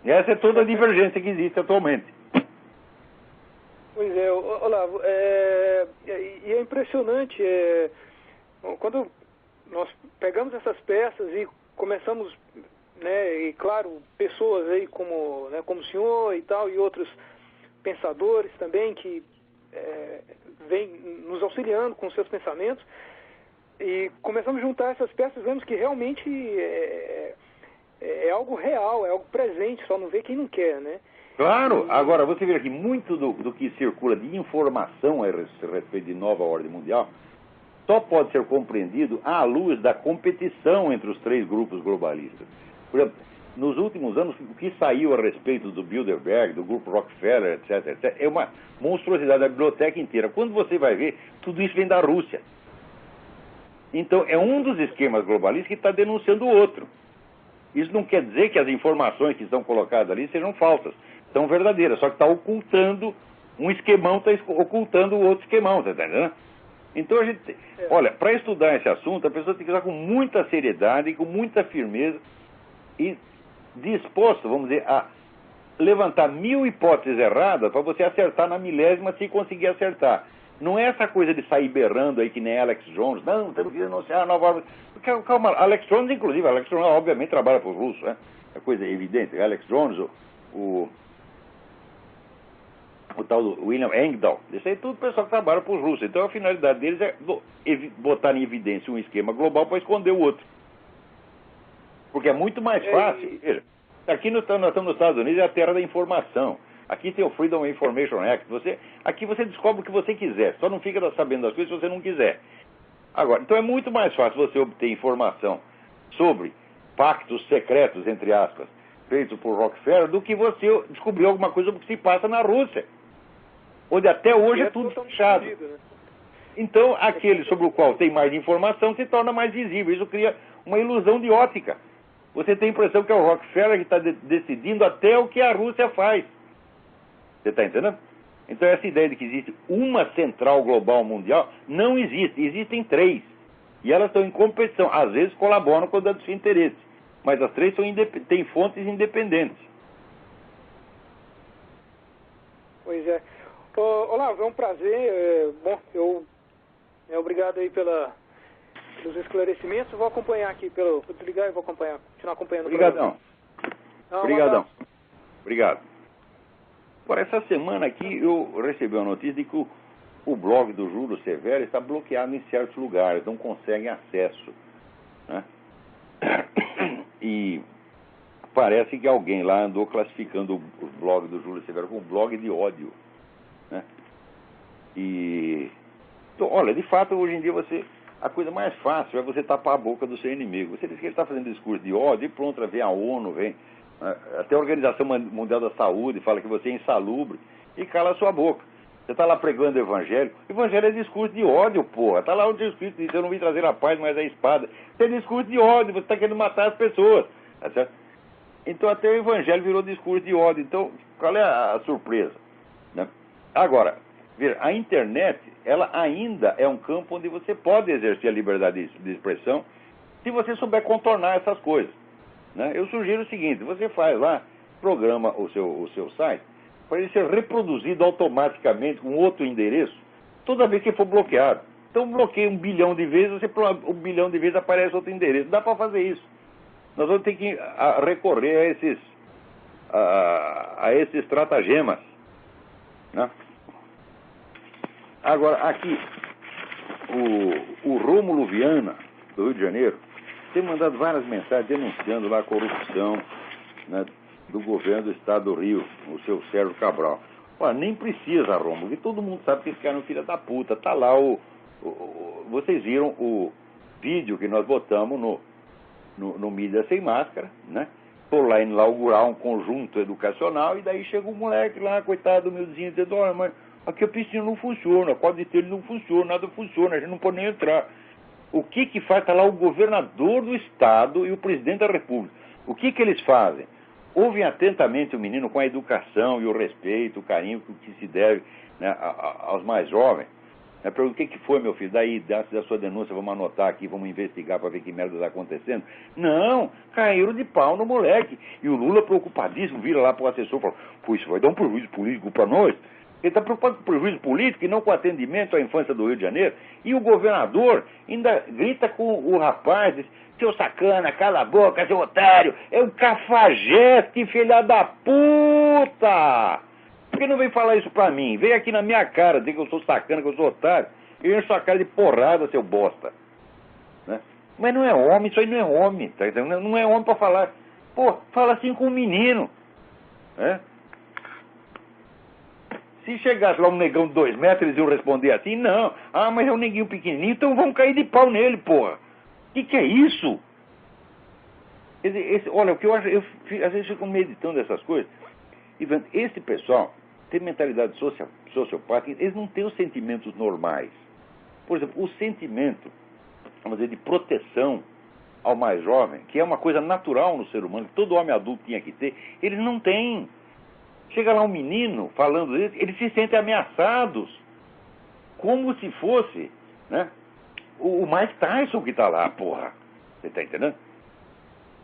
E essa é toda a divergência que existe atualmente. Pois é, Olavo, e é impressionante, quando nós pegamos essas peças e começamos, né, e claro, pessoas aí como, né, como o senhor e tal, e outros pensadores também que vêm nos auxiliando com seus pensamentos, e começamos a juntar essas peças, vemos que realmente é algo real, é algo presente, só não vê quem não quer, né? Claro, agora você vê que muito do que circula de informação a respeito de nova ordem mundial só pode ser compreendido à luz da competição entre os três grupos globalistas. Por exemplo, nos últimos anos, o que saiu a respeito do Bilderberg, do grupo Rockefeller, etc., é uma monstruosidade da biblioteca inteira. Quando você vai ver, tudo isso vem da Rússia. Então, é um dos esquemas globalistas que está denunciando o outro. Isso não quer dizer que as informações que estão colocadas ali sejam falsas. São verdadeiras, só que está ocultando um esquemão, está ocultando o outro esquemão, está entendendo? Então a gente, olha, para estudar esse assunto, a pessoa tem que estar com muita seriedade, com muita firmeza e disposto, vamos dizer, a levantar 1000 hipóteses erradas para você acertar na milésima se conseguir acertar. Não é essa coisa de sair berrando aí que nem Alex Jones, não, temos que denunciar a nova ordem. Calma, Alex Jones, inclusive, Alex Jones obviamente trabalha para os russos, né? É coisa evidente. Alex Jones, o tal do William Engdahl, isso aí tudo pessoal que trabalha para os russos. Então a finalidade deles é botar em evidência um esquema global para esconder o outro. Porque é muito mais fácil. Veja, aqui nós estamos nos Estados Unidos, é a terra da informação. Aqui tem o Freedom Information Act. Aqui você descobre o que você quiser. Só não fica sabendo das coisas se você não quiser. Agora, então é muito mais fácil você obter informação sobre pactos secretos, entre aspas, feitos por Rockefeller, do que você descobrir alguma coisa sobre o que se passa na Rússia, onde até hoje é tudo fechado. Né? Então, aquele sobre o qual tem mais informação se torna mais visível. Isso cria uma ilusão de ótica. Você tem a impressão que é o Rockefeller que está decidindo até o que a Rússia faz. Você está entendendo? Então, essa ideia de que existe uma central global mundial não existe. Existem três. E elas estão em competição. Às vezes colaboram com os seus interesses. Mas as três têm fontes independentes. Pois é. Olavo, é um prazer. Obrigado aí pelos esclarecimentos. Vou acompanhar aqui, vou desligar e vou acompanhar, continuar acompanhando. Obrigadão. Obrigado. Por essa semana aqui eu recebi uma notícia de que o blog do Júlio Severo está bloqueado em certos lugares, não conseguem acesso, né? E parece que alguém lá andou classificando o blog do Júlio Severo como blog de ódio, né? E então, olha, de fato, hoje em dia a coisa mais fácil é você tapar a boca do seu inimigo. Você diz que ele está fazendo discurso de ódio e pronto, vem a ONU, vem até a Organização Mundial da Saúde fala que você é insalubre e cala a sua boca. Você está lá pregando o evangelho. O evangelho é discurso de ódio, porra. Está lá o discurso diz, eu não vim trazer a paz, mas a espada. Isso é discurso de ódio, você está querendo matar as pessoas. Tá certo? Então até o evangelho virou discurso de ódio. Então, qual é a surpresa? Né? Agora, veja, a internet, ela ainda é um campo onde você pode exercer a liberdade de expressão se você souber contornar essas coisas. Né? Eu sugiro o seguinte, você faz lá, programa o seu site, para ele ser reproduzido automaticamente com outro endereço, toda vez que for bloqueado. Então bloqueia 1 bilhão de vezes, 1 bilhão de vezes aparece outro endereço. Dá para fazer isso. Nós vamos ter que recorrer a esses estratagemas. Né? Agora, aqui, o Rômulo Viana, do Rio de Janeiro, tem mandado várias mensagens denunciando lá a corrupção, né, do governo do estado do Rio, o seu Sérgio Cabral. Olha, nem precisa, Rômulo, porque todo mundo sabe que esse cara é um filho da puta. Tá lá vocês viram o vídeo que nós botamos no Mídia Sem Máscara, né? Por lá inaugurar um conjunto educacional e daí chega um moleque lá, coitado, humildezinho, dizendo, olha, mas aqui a piscina não funciona, a quadra de telha não funciona, nada funciona, a gente não pode nem entrar. O que faz? Está lá o governador do estado e o presidente da república. O que eles fazem? Ouvem atentamente o menino com a educação e o respeito, o carinho que se deve, né, aos mais jovens. Pergunta, o que foi, meu filho? Daí, da sua denúncia, vamos anotar aqui, vamos investigar para ver que merda está acontecendo. Não, caíram de pau no moleque. E o Lula, preocupadíssimo, vira lá para o assessor e fala, pô, isso vai dar um prejuízo político para nós. Ele está preocupado com o prejuízo político e não com o atendimento à infância do Rio de Janeiro. E o governador ainda grita com o rapaz, diz, seu sacana, cala a boca, seu otário, é um cafajeste, filha da puta! Por que não vem falar isso pra mim? Vem aqui na minha cara dizer que eu sou sacana, que eu sou otário, e enche sua cara de porrada, seu bosta. Né? Mas não é homem, isso aí não é homem, tá entendendo? Não é homem pra falar. Pô, fala assim com um menino. Né? Se chegasse lá um negão de 2 metros, eles iam responder assim, não. Ah, mas é um neguinho pequenininho, então vamos cair de pau nele, porra. Que é isso? Olha, o que eu acho, às vezes fico meditando essas coisas, e vendo, esse pessoal tem mentalidade sociopática, eles não têm os sentimentos normais. Por exemplo, o sentimento, vamos dizer, de proteção ao mais jovem, que é uma coisa natural no ser humano, que todo homem adulto tinha que ter, eles não têm. Chega lá um menino falando isso, eles se sentem ameaçados, como se fosse, né, o Mike Tyson que está lá, porra. Você está entendendo?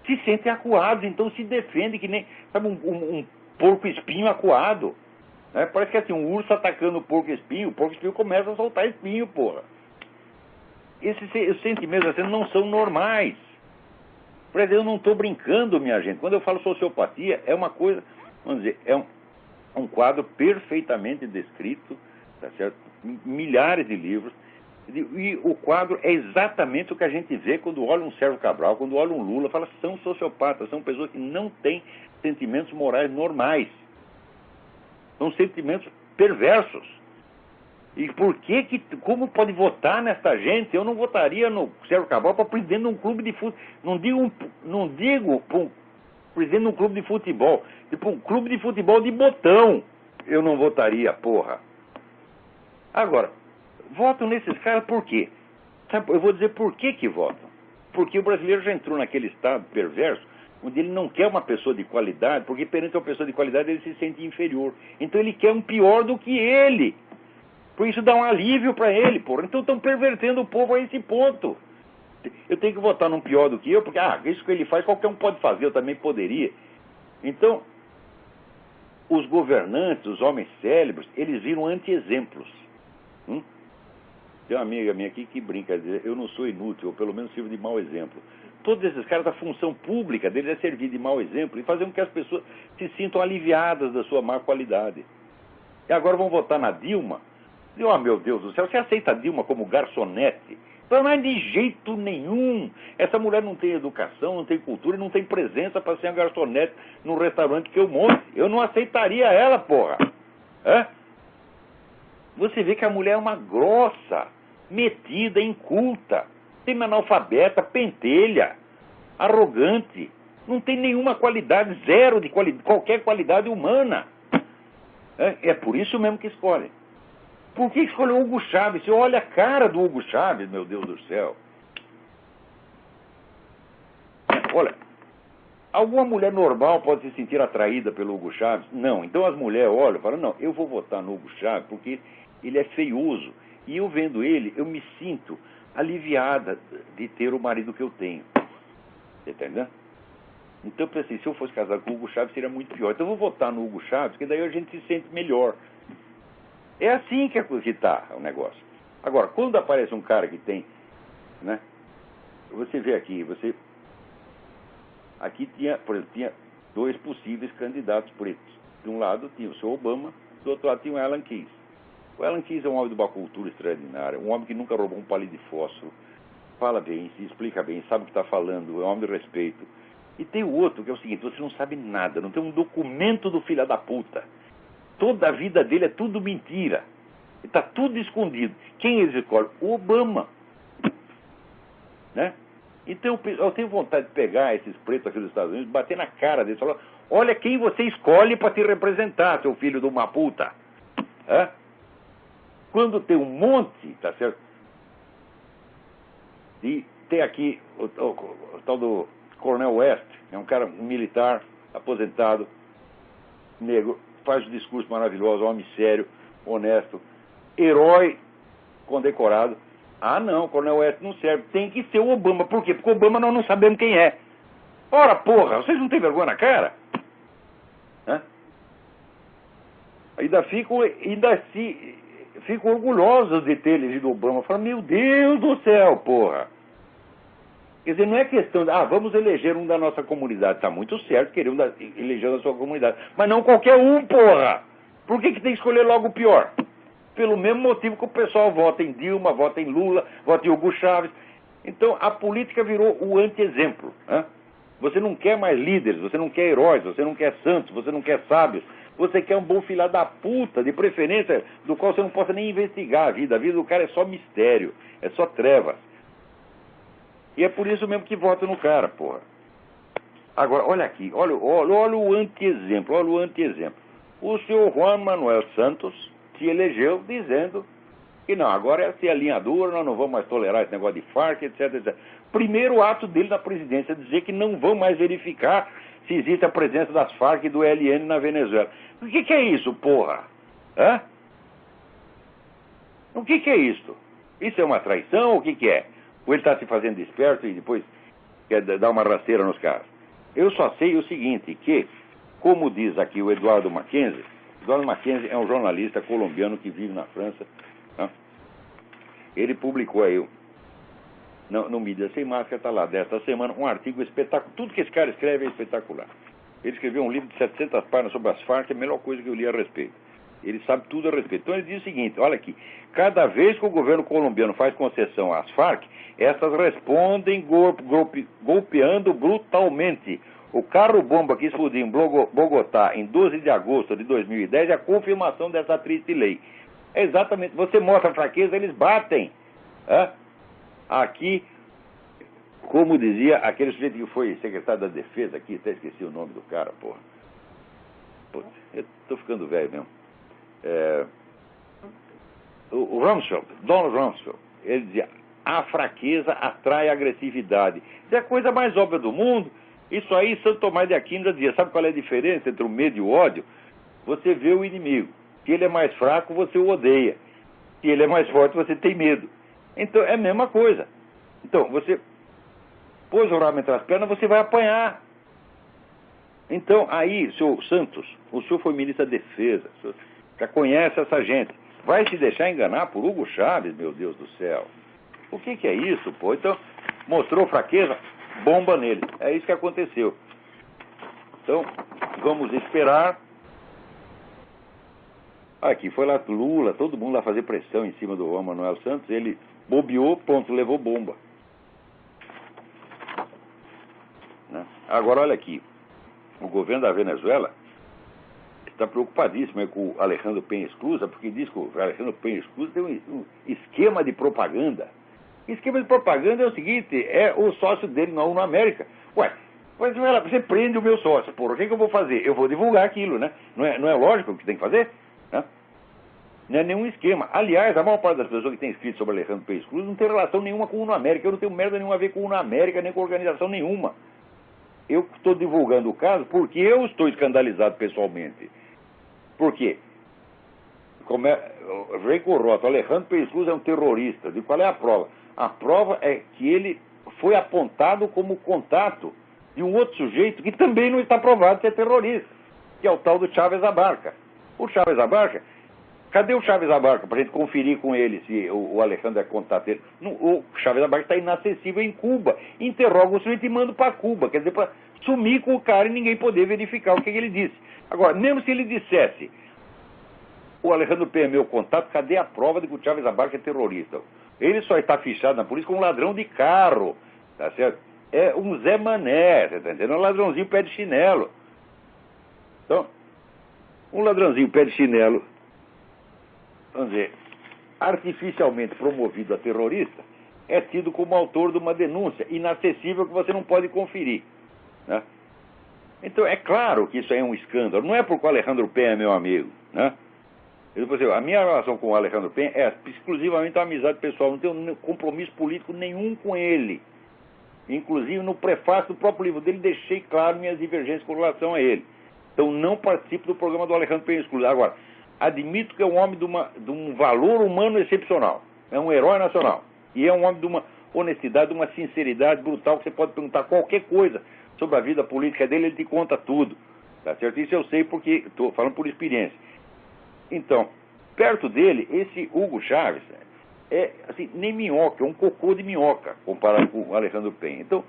Se sentem acuados, então se defende que nem, sabe, um porco-espinho acuado. Né? Parece que assim, um urso atacando o porco-espinho começa a soltar espinho, porra. Esses sentimentos assim não são normais. Por exemplo, eu não estou brincando, minha gente. Quando eu falo sociopatia, é uma coisa, vamos dizer, é um quadro perfeitamente descrito, tá certo? Milhares de livros. E o quadro é exatamente o que a gente vê quando olha um Sérgio Cabral, quando olha um Lula, fala, são sociopatas, são pessoas que não têm sentimentos morais normais. São sentimentos perversos. E como pode votar nesta gente? Eu não votaria no Sérgio Cabral para presidente de um clube de futebol. Não digo para um presidente de um clube de futebol. Tipo um clube de futebol de botão. Eu não votaria, porra. Agora, votam nesses caras por quê? Sabe, eu vou dizer por que votam. Porque o brasileiro já entrou naquele estado perverso, onde ele não quer uma pessoa de qualidade, porque perante uma pessoa de qualidade ele se sente inferior. Então ele quer um pior do que ele. Por isso dá um alívio para ele, porra. Então estão pervertendo o povo a esse ponto. Eu tenho que votar num pior do que eu, porque isso que ele faz qualquer um pode fazer, eu também poderia. Então, os governantes, os homens célebres, eles viram anti-exemplos. Tem uma amiga minha aqui que brinca, diz, eu não sou inútil, ou pelo menos sirvo de mau exemplo. Todos esses caras, a função pública deles é servir de mau exemplo e fazer com que as pessoas se sintam aliviadas da sua má qualidade. E agora vão votar na Dilma. E, meu Deus do céu, você aceita a Dilma como garçonete? Não é de jeito nenhum. Essa mulher não tem educação, não tem cultura, não tem presença para ser uma garçonete num restaurante que eu monte. Eu não aceitaria ela, porra. Você vê que a mulher é uma grossa, metida, inculta, semi-analfabeta, pentelha, arrogante, não tem nenhuma qualidade, zero de qualquer qualidade humana. É por isso mesmo que escolhem. Por que escolheu o Hugo Chávez? Você olha a cara do Hugo Chávez, meu Deus do céu. Olha, alguma mulher normal pode se sentir atraída pelo Hugo Chávez? Não. Então as mulheres olham e falam, não, eu vou votar no Hugo Chávez porque ele é feioso. E eu vendo ele, eu me sinto aliviada de ter o marido que eu tenho. Você tá entendendo? Então, eu pensei, se eu fosse casado com o Hugo Chávez, seria muito pior. Então eu vou votar no Hugo Chávez, porque daí a gente se sente melhor. É assim que está o negócio. Agora, quando aparece um cara que tem, né? Você vê aqui, aqui tinha, por exemplo, tinha 2 possíveis candidatos pretos. De um lado tinha o Sr. Obama, do outro lado tinha o Alan Keyes. O Alan Keyes é um homem de uma cultura extraordinária, um homem que nunca roubou um palito de fósforo, fala bem, se explica bem, sabe o que está falando, é um homem de respeito. E tem o outro, que é o seguinte, você não sabe nada, não tem um documento do filho da puta. Toda a vida dele é tudo mentira. Está tudo escondido. Quem eles escolhem? O Obama. Né? Então eu tenho vontade de pegar esses pretos aqui dos Estados Unidos, bater na cara deles e falar, olha quem você escolhe para te representar, seu filho de uma puta. Quando tem um monte, tá certo? E tem aqui o tal do Cornel West, é um cara, um militar aposentado, negro, faz um discurso maravilhoso, homem sério, honesto, herói condecorado. Não, Cornel West não serve, tem que ser o Obama. Por quê? Porque o Obama nós não sabemos quem é. Ora, porra, vocês não têm vergonha na cara? Ainda ficam orgulhosos de ter elegido o Obama. Falam, meu Deus do céu, porra. Quer dizer, não é questão de, vamos eleger um da nossa comunidade. Está muito certo querer eleger da sua comunidade. Mas não qualquer um, porra. Por que tem que escolher logo o pior? Pelo mesmo motivo que o pessoal vota em Dilma, vota em Lula, vota em Hugo Chávez. Então, a política virou o anti-exemplo. Você não quer mais líderes, você não quer heróis, você não quer santos, você não quer sábios. Você quer um bom filho da puta, de preferência, do qual você não possa nem investigar a vida. A vida do cara é só mistério, é só trevas. E é por isso mesmo que voto no cara, porra. Agora, olha aqui, olha o anti-exemplo, olha o anti-exemplo. O senhor Juan Manuel Santos se elegeu dizendo que não, agora é ser alinhadura, nós não vamos mais tolerar esse negócio de Farc, etc, etc. Primeiro ato dele na presidência, dizer que não vão mais verificar se existe a presença das Farc e do ELN na Venezuela. O que é isso, porra? Hã? O que é isso? Isso é uma traição ou o que é? Ou ele está se fazendo esperto e depois quer dar uma rasteira nos caras? Eu só sei o seguinte, que, como diz aqui o Eduardo Mackenzie é um jornalista colombiano que vive na França. Tá? Ele publicou aí, no Mídia Sem Máscara, está lá, desta semana, um artigo espetacular. Tudo que esse cara escreve é espetacular. Ele escreveu um livro de 700 páginas sobre as Farc, é a melhor coisa que eu li a respeito. Ele sabe tudo a respeito. Então ele diz o seguinte, olha aqui, cada vez que o governo colombiano faz concessão às Farc, essas respondem golpeando brutalmente. O carro-bomba que explodiu em Bogotá em 12 de agosto de 2010 é a confirmação dessa triste lei. É exatamente, você mostra fraqueza, eles batem. Aqui, como dizia aquele sujeito que foi secretário da Defesa aqui, até esqueci o nome do cara, porra. Putz, eu tô ficando velho mesmo. O Rumsfeld, Donald Rumsfeld, ele dizia, a fraqueza atrai a agressividade. Isso é a coisa mais óbvia do mundo. Isso aí, Santo Tomás de Aquino já dizia, sabe qual é a diferença entre o medo e o ódio? Você vê o inimigo. Se ele é mais fraco, você o odeia. Se ele é mais forte, você tem medo. Então, é a mesma coisa. Então, você pôs o rabo entre as pernas, você vai apanhar. Então, aí, senhor Santos, o senhor foi ministro da Defesa, o senhor já conhece essa gente. Vai se deixar enganar por Hugo Chávez, meu Deus do céu. O que é isso, pô? Então, mostrou fraqueza, bomba nele. É isso que aconteceu. Então, vamos esperar. Aqui foi lá Lula, todo mundo lá fazer pressão em cima do Juan Manuel Santos. Ele bobeou, pronto, levou bomba. Né? Agora, olha aqui. O governo da Venezuela está preocupadíssimo com o Alejandro Penha Esclusa, porque diz que o Alejandro Penha Esclusa tem um esquema de propaganda. Esquema de propaganda é o seguinte, é o sócio dele na ONU América. Ué, mas você prende o meu sócio, porra, o que eu vou fazer? Eu vou divulgar aquilo, né? Não é lógico o que tem que fazer? Né? Não é nenhum esquema. Aliás, a maior parte das pessoas que tem escrito sobre Alejandro Penha Esclusa não tem relação nenhuma com a ONU América. Eu não tenho merda nenhuma a ver com a ONU América, nem com organização nenhuma. Eu estou divulgando o caso porque eu estou escandalizado pessoalmente. Por quê? Vem com o rótulo, Alejandro Penha Esclusa é um terrorista. De qual é a prova? A prova é que ele foi apontado como contato de um outro sujeito que também não está provado ser terrorista, que é o tal do Chávez Abarca. O Chávez Abarca, cadê o Chávez Abarca para a gente conferir com ele se o Alejandro é contato dele? O Chávez Abarca está inacessível em Cuba. Interroga o sujeito e manda para Cuba. Quer dizer, para sumir com o cara e ninguém poder verificar o que ele disse. Agora, mesmo se ele dissesse, o Alejandro Penha é meu contato, cadê a prova de que o Chávez Abarca é terrorista? Ele só está fichado na polícia como ladrão de carro, tá certo? É um Zé Mané, você tá entendendo? Um ladrãozinho pé de chinelo. Então, um ladrãozinho pé de chinelo, vamos dizer, artificialmente promovido a terrorista, é tido como autor de uma denúncia inacessível que você não pode conferir, né? Então, é claro que isso aí é um escândalo. Não é porque o Alejandro Penha é meu amigo, né? A minha relação com o Alejandro Penha é exclusivamente uma amizade pessoal. Não tenho compromisso político nenhum com ele. Inclusive, no prefácio do próprio livro dele, deixei claro minhas divergências com relação a ele. Então, não participo do programa do Alejandro Penha Esclusa. Agora, admito que é um homem de um valor humano excepcional. É um herói nacional. E é um homem de uma honestidade, de uma sinceridade brutal, que você pode perguntar qualquer coisa sobre a vida política dele, ele te conta tudo. Tá certo? Isso eu sei porque estou falando por experiência. Então, perto dele, esse Hugo Chávez é, assim, nem minhoca, é um cocô de minhoca, comparado com o Alejandro Penha. Então,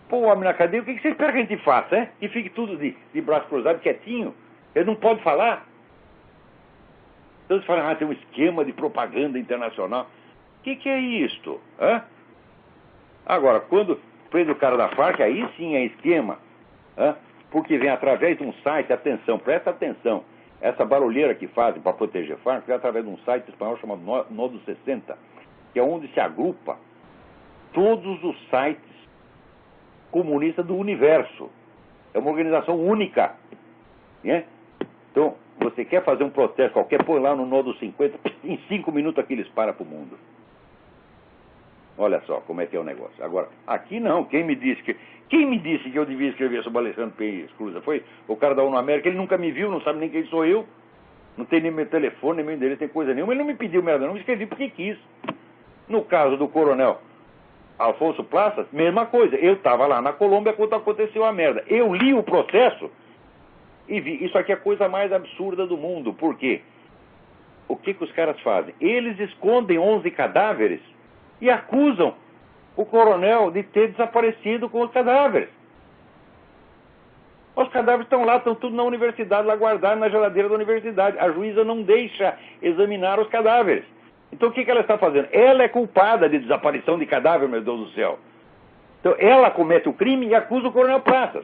pô, homem na cadeia, o que você espera que a gente faça, hein? Que fique tudo de braço cruzado, quietinho? Ele não pode falar? Então, você fala, tem um esquema de propaganda internacional. O que é isto? Hã? Agora, quando prende o cara da Farc, aí sim é esquema. Porque vem através de um site, atenção, presta atenção, essa barulheira que fazem para proteger Farc vem através de um site espanhol chamado Nodo 60, que é onde se agrupa todos os sites comunistas do universo. É uma organização única. Né? Então, você quer fazer um protesto qualquer, põe lá no Nodo 50, em 5 minutos aqui eles param para o mundo. Olha só como é que é o negócio. Agora, aqui não. Quem me disse que eu devia escrever sobre Alexandre P. Esclusa? Foi o cara da ONU América. Ele nunca me viu, não sabe nem quem sou eu. Não tem nem meu telefone, nem meu endereço, tem coisa nenhuma. Ele não me pediu merda, não. Eu escrevi porque quis. No caso do coronel Alfonso Plaças, mesma coisa. Eu estava lá na Colômbia quando aconteceu a merda. Eu li o processo e vi. Isso aqui é a coisa mais absurda do mundo. Por quê? O que os caras fazem? Eles escondem 11 cadáveres e acusam o coronel de ter desaparecido com os cadáveres. Os cadáveres estão lá, estão tudo na universidade, lá guardados na geladeira da universidade. A juíza não deixa examinar os cadáveres. Então o que ela está fazendo? Ela é culpada de desaparição de cadáver, meu Deus do céu. Então ela comete o crime e acusa o coronel Praças.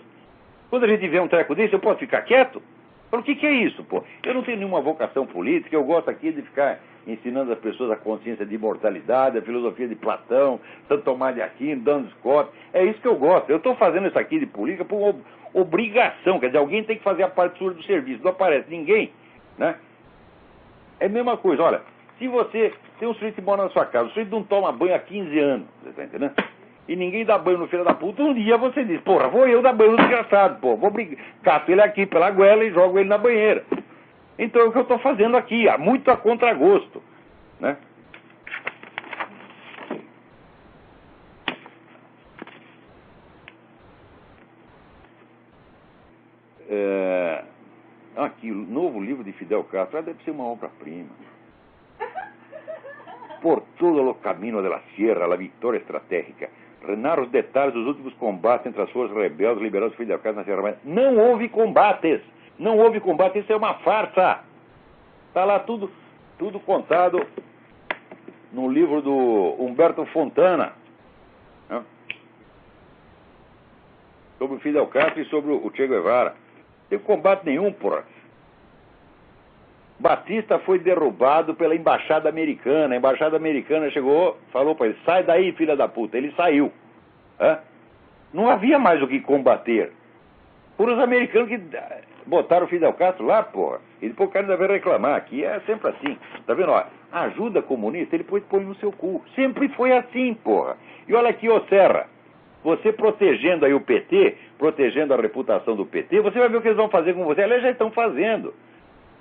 Quando a gente vê um treco desse, eu posso ficar quieto? Mas o que é isso, pô? Eu não tenho nenhuma vocação política, eu gosto aqui de ficar ensinando as pessoas a consciência de imortalidade, a filosofia de Platão, Santo Tomás de Aquino, Duns Scott. É isso que eu gosto. Eu estou fazendo isso aqui de política por obrigação, quer dizer, alguém tem que fazer a parte sua do serviço. Não aparece ninguém, né? É a mesma coisa, olha, se você tem um sujeito que mora na sua casa, o sujeito não toma banho há 15 anos, você está entendendo? E ninguém dá banho no filho da puta, um dia você diz, porra, vou eu dar banho no desgraçado, pô, vou cato ele aqui pela goela e jogo ele na banheira. Então é o que eu estou fazendo aqui, muito a contragosto, né? Aqui, o novo livro de Fidel Castro deve ser uma obra-prima. Por todo o caminho da Sierra, a vitória estratégica. Narra os detalhes dos últimos combates entre as forças rebeldes liberadas de Fidel Castro na Sierra Maestra. Não houve combates. Não houve combate. Isso é uma farsa. Está lá tudo contado no livro do Humberto Fontana, né? Sobre o Fidel Castro e sobre o Che Guevara. Não tem combate nenhum, porra. Batista foi derrubado pela embaixada americana. A embaixada americana chegou, falou para ele, sai daí, filha da puta. Ele saiu. Não havia mais o que combater. Foram os americanos que botaram o Fidel Castro lá, porra. E depois o cara deve reclamar. Aqui é sempre assim. Tá vendo? Ó, a ajuda comunista, ele põe no seu cu. Sempre foi assim, porra. E olha aqui, ô Serra. Você protegendo aí o PT, protegendo a reputação do PT, você vai ver o que eles vão fazer com você. Aliás, já estão fazendo.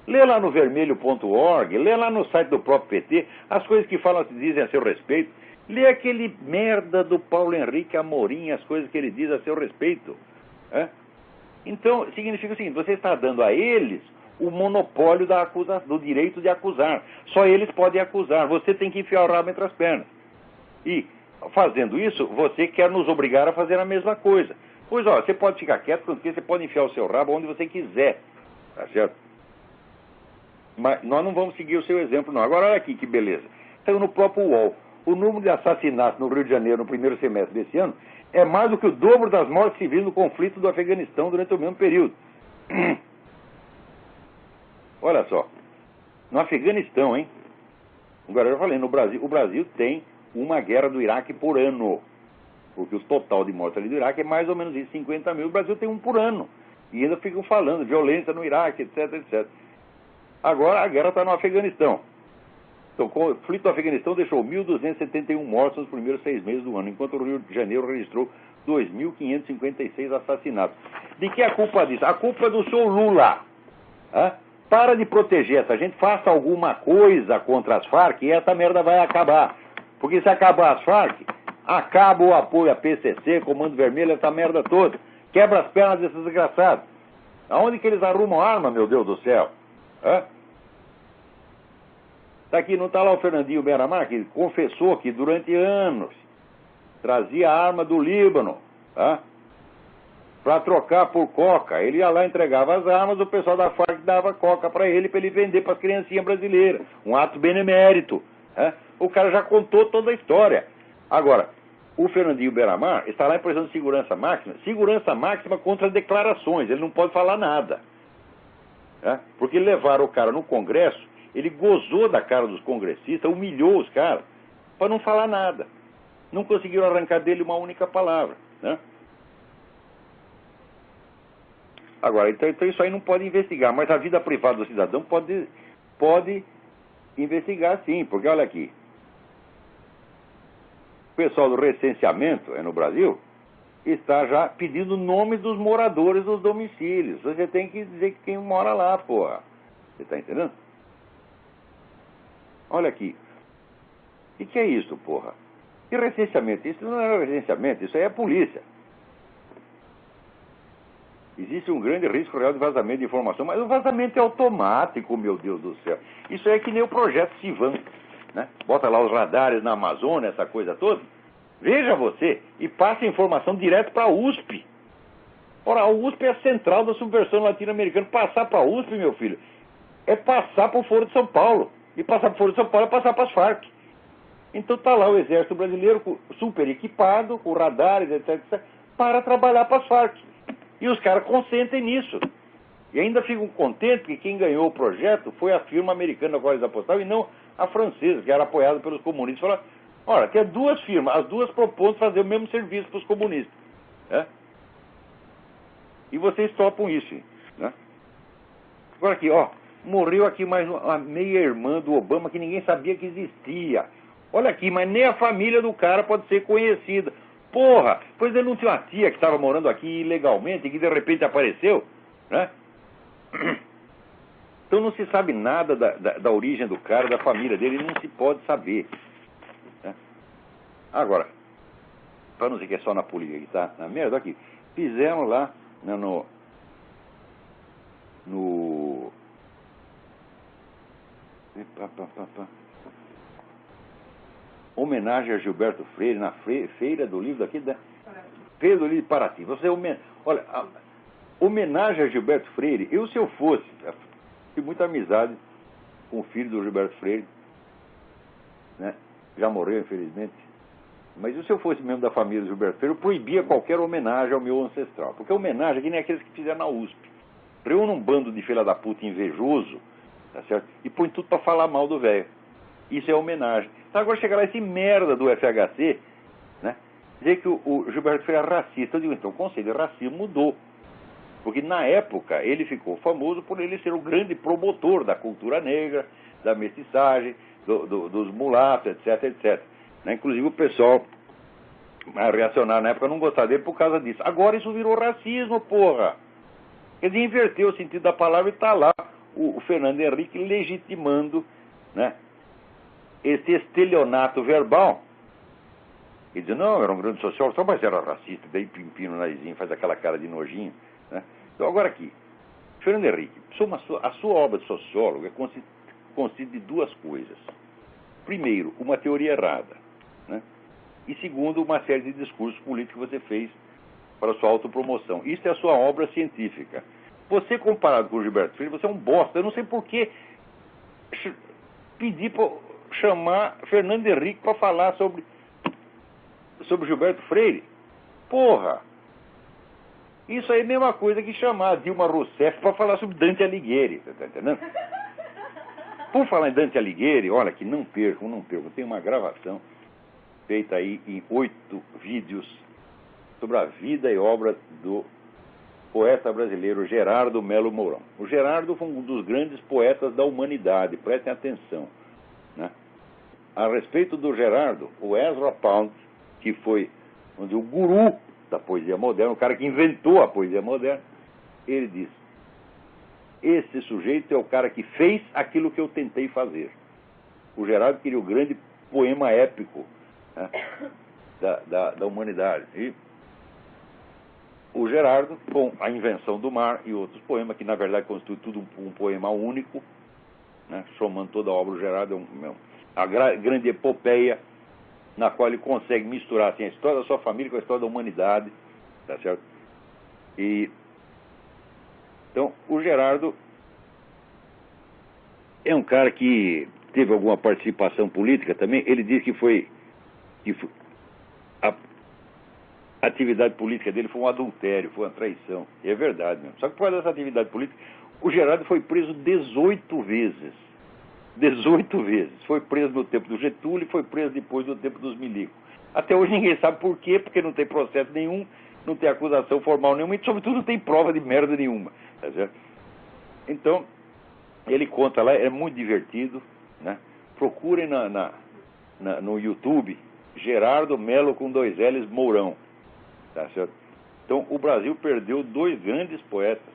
Lê lá no vermelho.org, lê lá no site do próprio PT, as coisas que falam, dizem a seu respeito. Lê aquele merda do Paulo Henrique Amorim, as coisas que ele diz a seu respeito. Então, significa o seguinte, você está dando a eles o monopólio do direito de acusar. Só eles podem acusar, você tem que enfiar o rabo entre as pernas. E, fazendo isso, você quer nos obrigar a fazer a mesma coisa. Pois, ó, você pode ficar quieto, porque você pode enfiar o seu rabo onde você quiser, tá certo? Mas nós não vamos seguir o seu exemplo, não. Agora, olha aqui que beleza. Saiu no próprio UOL. O número de assassinatos no Rio de Janeiro no primeiro semestre desse ano é mais do que o dobro das mortes civis no conflito do Afeganistão durante o mesmo período. Olha só. No Afeganistão, hein? Agora eu falei, no Brasil, o Brasil tem uma guerra do Iraque por ano. Porque o total de mortes ali do Iraque é mais ou menos isso, 50 mil. O Brasil tem um por ano. E ainda ficam falando, violência no Iraque, etc, etc. Agora a guerra está no Afeganistão. Então, o conflito do Afeganistão deixou 1.271 mortos nos primeiros 6 meses do ano, enquanto o Rio de Janeiro registrou 2.556 assassinatos. De que é a culpa disso? A culpa é do senhor Lula. Para de proteger essa gente, faça alguma coisa contra as Farc e essa merda vai acabar. Porque se acabar as Farc, acaba o apoio a PCC, Comando Vermelho, essa merda toda. Quebra as pernas desses desgraçados. Aonde que eles arrumam arma, meu Deus do céu? Tá aqui, não está lá o Fernandinho Beiramar, que confessou que durante anos trazia arma do Líbano, para trocar por coca. Ele ia lá, entregava as armas, o pessoal da Farc dava coca para ele vender para as criancinhas brasileiras. Um ato benemérito. O cara já contou toda a história. Agora, o Fernandinho Beiramar está lá em posição de segurança máxima contra declarações, ele não pode falar nada. Né? Porque levaram o cara no Congresso, ele gozou da cara dos congressistas, humilhou os caras, para não falar nada. Não conseguiram arrancar dele uma única palavra. Né? Agora, então isso aí não pode investigar, mas a vida privada do cidadão pode investigar sim, porque olha aqui, o pessoal do recenseamento no Brasil está já pedindo nomes dos moradores dos domicílios. Você tem que dizer que quem mora lá, porra. Você está entendendo? Olha aqui. O que é isso, porra? Que recenseamento? Isso não é recenseamento, isso aí é polícia. Existe um grande risco real de vazamento de informação, mas o vazamento é automático, meu Deus do céu. Isso é que nem o projeto Sivan, né? Bota lá os radares na Amazônia, essa coisa toda. Veja você, e passa a informação direto para a USP. Ora, a USP é a central da subversão latino-americana. Passar para a USP, meu filho, é passar para o Foro de São Paulo. E passar para o Foro de São Paulo é passar para as Farc. Então está lá o exército brasileiro super equipado, com radares, etc, para trabalhar para as Farc. E os caras consentem nisso. E ainda ficam contentes que quem ganhou o projeto foi a firma americana da qual eles apostavam e não a francesa, que era apoiada pelos comunistas. Falaram, olha, tem duas firmas, as duas propondo fazer o mesmo serviço para os comunistas. Né? E vocês topam isso. Né? Agora aqui, ó, morreu aqui mais uma meia-irmã do Obama que ninguém sabia que existia. Olha aqui, mas nem a família do cara pode ser conhecida. Porra, pois ele não tinha uma tia que estava morando aqui ilegalmente e que de repente apareceu, né? Então não se sabe nada da origem do cara, da família dele, não se pode saber. Né? Agora, para não dizer que é só na política que está na merda, aqui, fizemos lá né, homenagem a Gilberto Freire, na feira do livro daqui, feira do livro de Paraty. Olha, homenagem a Gilberto Freire, se eu fosse, tive muita amizade com o filho do Gilberto Freire, né? Já morreu, infelizmente, mas se eu fosse membro da família do Gilberto Freire, eu proibia qualquer homenagem ao meu ancestral, porque homenagem é que nem aqueles que fizeram na USP. Reúne um bando de filha da puta invejoso, tá certo? E põe tudo para falar mal do velho. Isso é homenagem. Então agora chega lá esse merda do FHC, né? Dizer que o Gilberto Freire é racista. Eu digo, então o conceito de racismo mudou. Porque na época ele ficou famoso por ele ser o grande promotor da cultura negra, da mestiçagem, dos mulatos, etc, etc. Né? Inclusive o pessoal reacionário na época não gostava dele por causa disso. Agora isso virou racismo, porra. Quer dizer, inverteu o sentido da palavra e está lá o Fernando Henrique legitimando, né, esse estelionato verbal. E diz, não, era um grande sociólogo, mas era racista, daí pimpina o narizinho, faz aquela cara de nojinho. Né? Então, agora aqui, Fernando Henrique, a sua obra de sociólogo consiste de duas coisas. Primeiro, uma teoria errada. Né? E segundo, uma série de discursos políticos que você fez para a sua autopromoção. Isso é a sua obra científica. Você, comparado com o Gilberto Freire, você é um bosta. Eu não sei por que pedir para chamar Fernando Henrique para falar sobre Gilberto Freire. Porra! Isso aí é a mesma coisa que chamar Dilma Rousseff para falar sobre Dante Alighieri. Você está entendendo? Por falar em Dante Alighieri, olha que não percam. Tem uma gravação feita aí em 8 vídeos sobre a vida e obra do poeta brasileiro Gerardo Melo Mourão. O Gerardo foi um dos grandes poetas da humanidade, prestem atenção. Né? A respeito do Gerardo, o Ezra Pound, que foi o guru da poesia moderna, o cara que inventou a poesia moderna, ele diz, esse sujeito é o cara que fez aquilo que eu tentei fazer. O Gerardo queria o grande poema épico, né, da humanidade. E o Gerardo, com A Invenção do Mar e outros poemas, que na verdade constitui tudo um poema único, né, somando toda a obra do Gerardo, a grande epopeia, na qual ele consegue misturar assim, a história da sua família com a história da humanidade, tá certo? E então o Gerardo é um cara que teve alguma participação política também. Ele diz que foi a atividade política dele foi um adultério, foi uma traição. E é verdade mesmo. Só que por causa dessa atividade política, o Gerardo foi preso 18 vezes. 18 vezes. Foi preso no tempo do Getúlio e foi preso depois no tempo dos milicos. Até hoje ninguém sabe por quê, porque não tem processo nenhum, não tem acusação formal nenhuma e, sobretudo, não tem prova de merda nenhuma. Tá certo? Então, ele conta lá, é muito divertido, né? Procurem no YouTube Gerardo Melo com 2 L's Mourão. Tá certo? Então, o Brasil perdeu 2 grandes poetas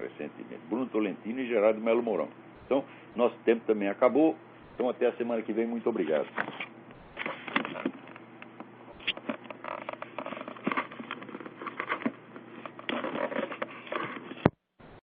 recentemente, Bruno Tolentino e Gerardo Melo Mourão. Então, nosso tempo também acabou. Então, até a semana que vem. Muito obrigado.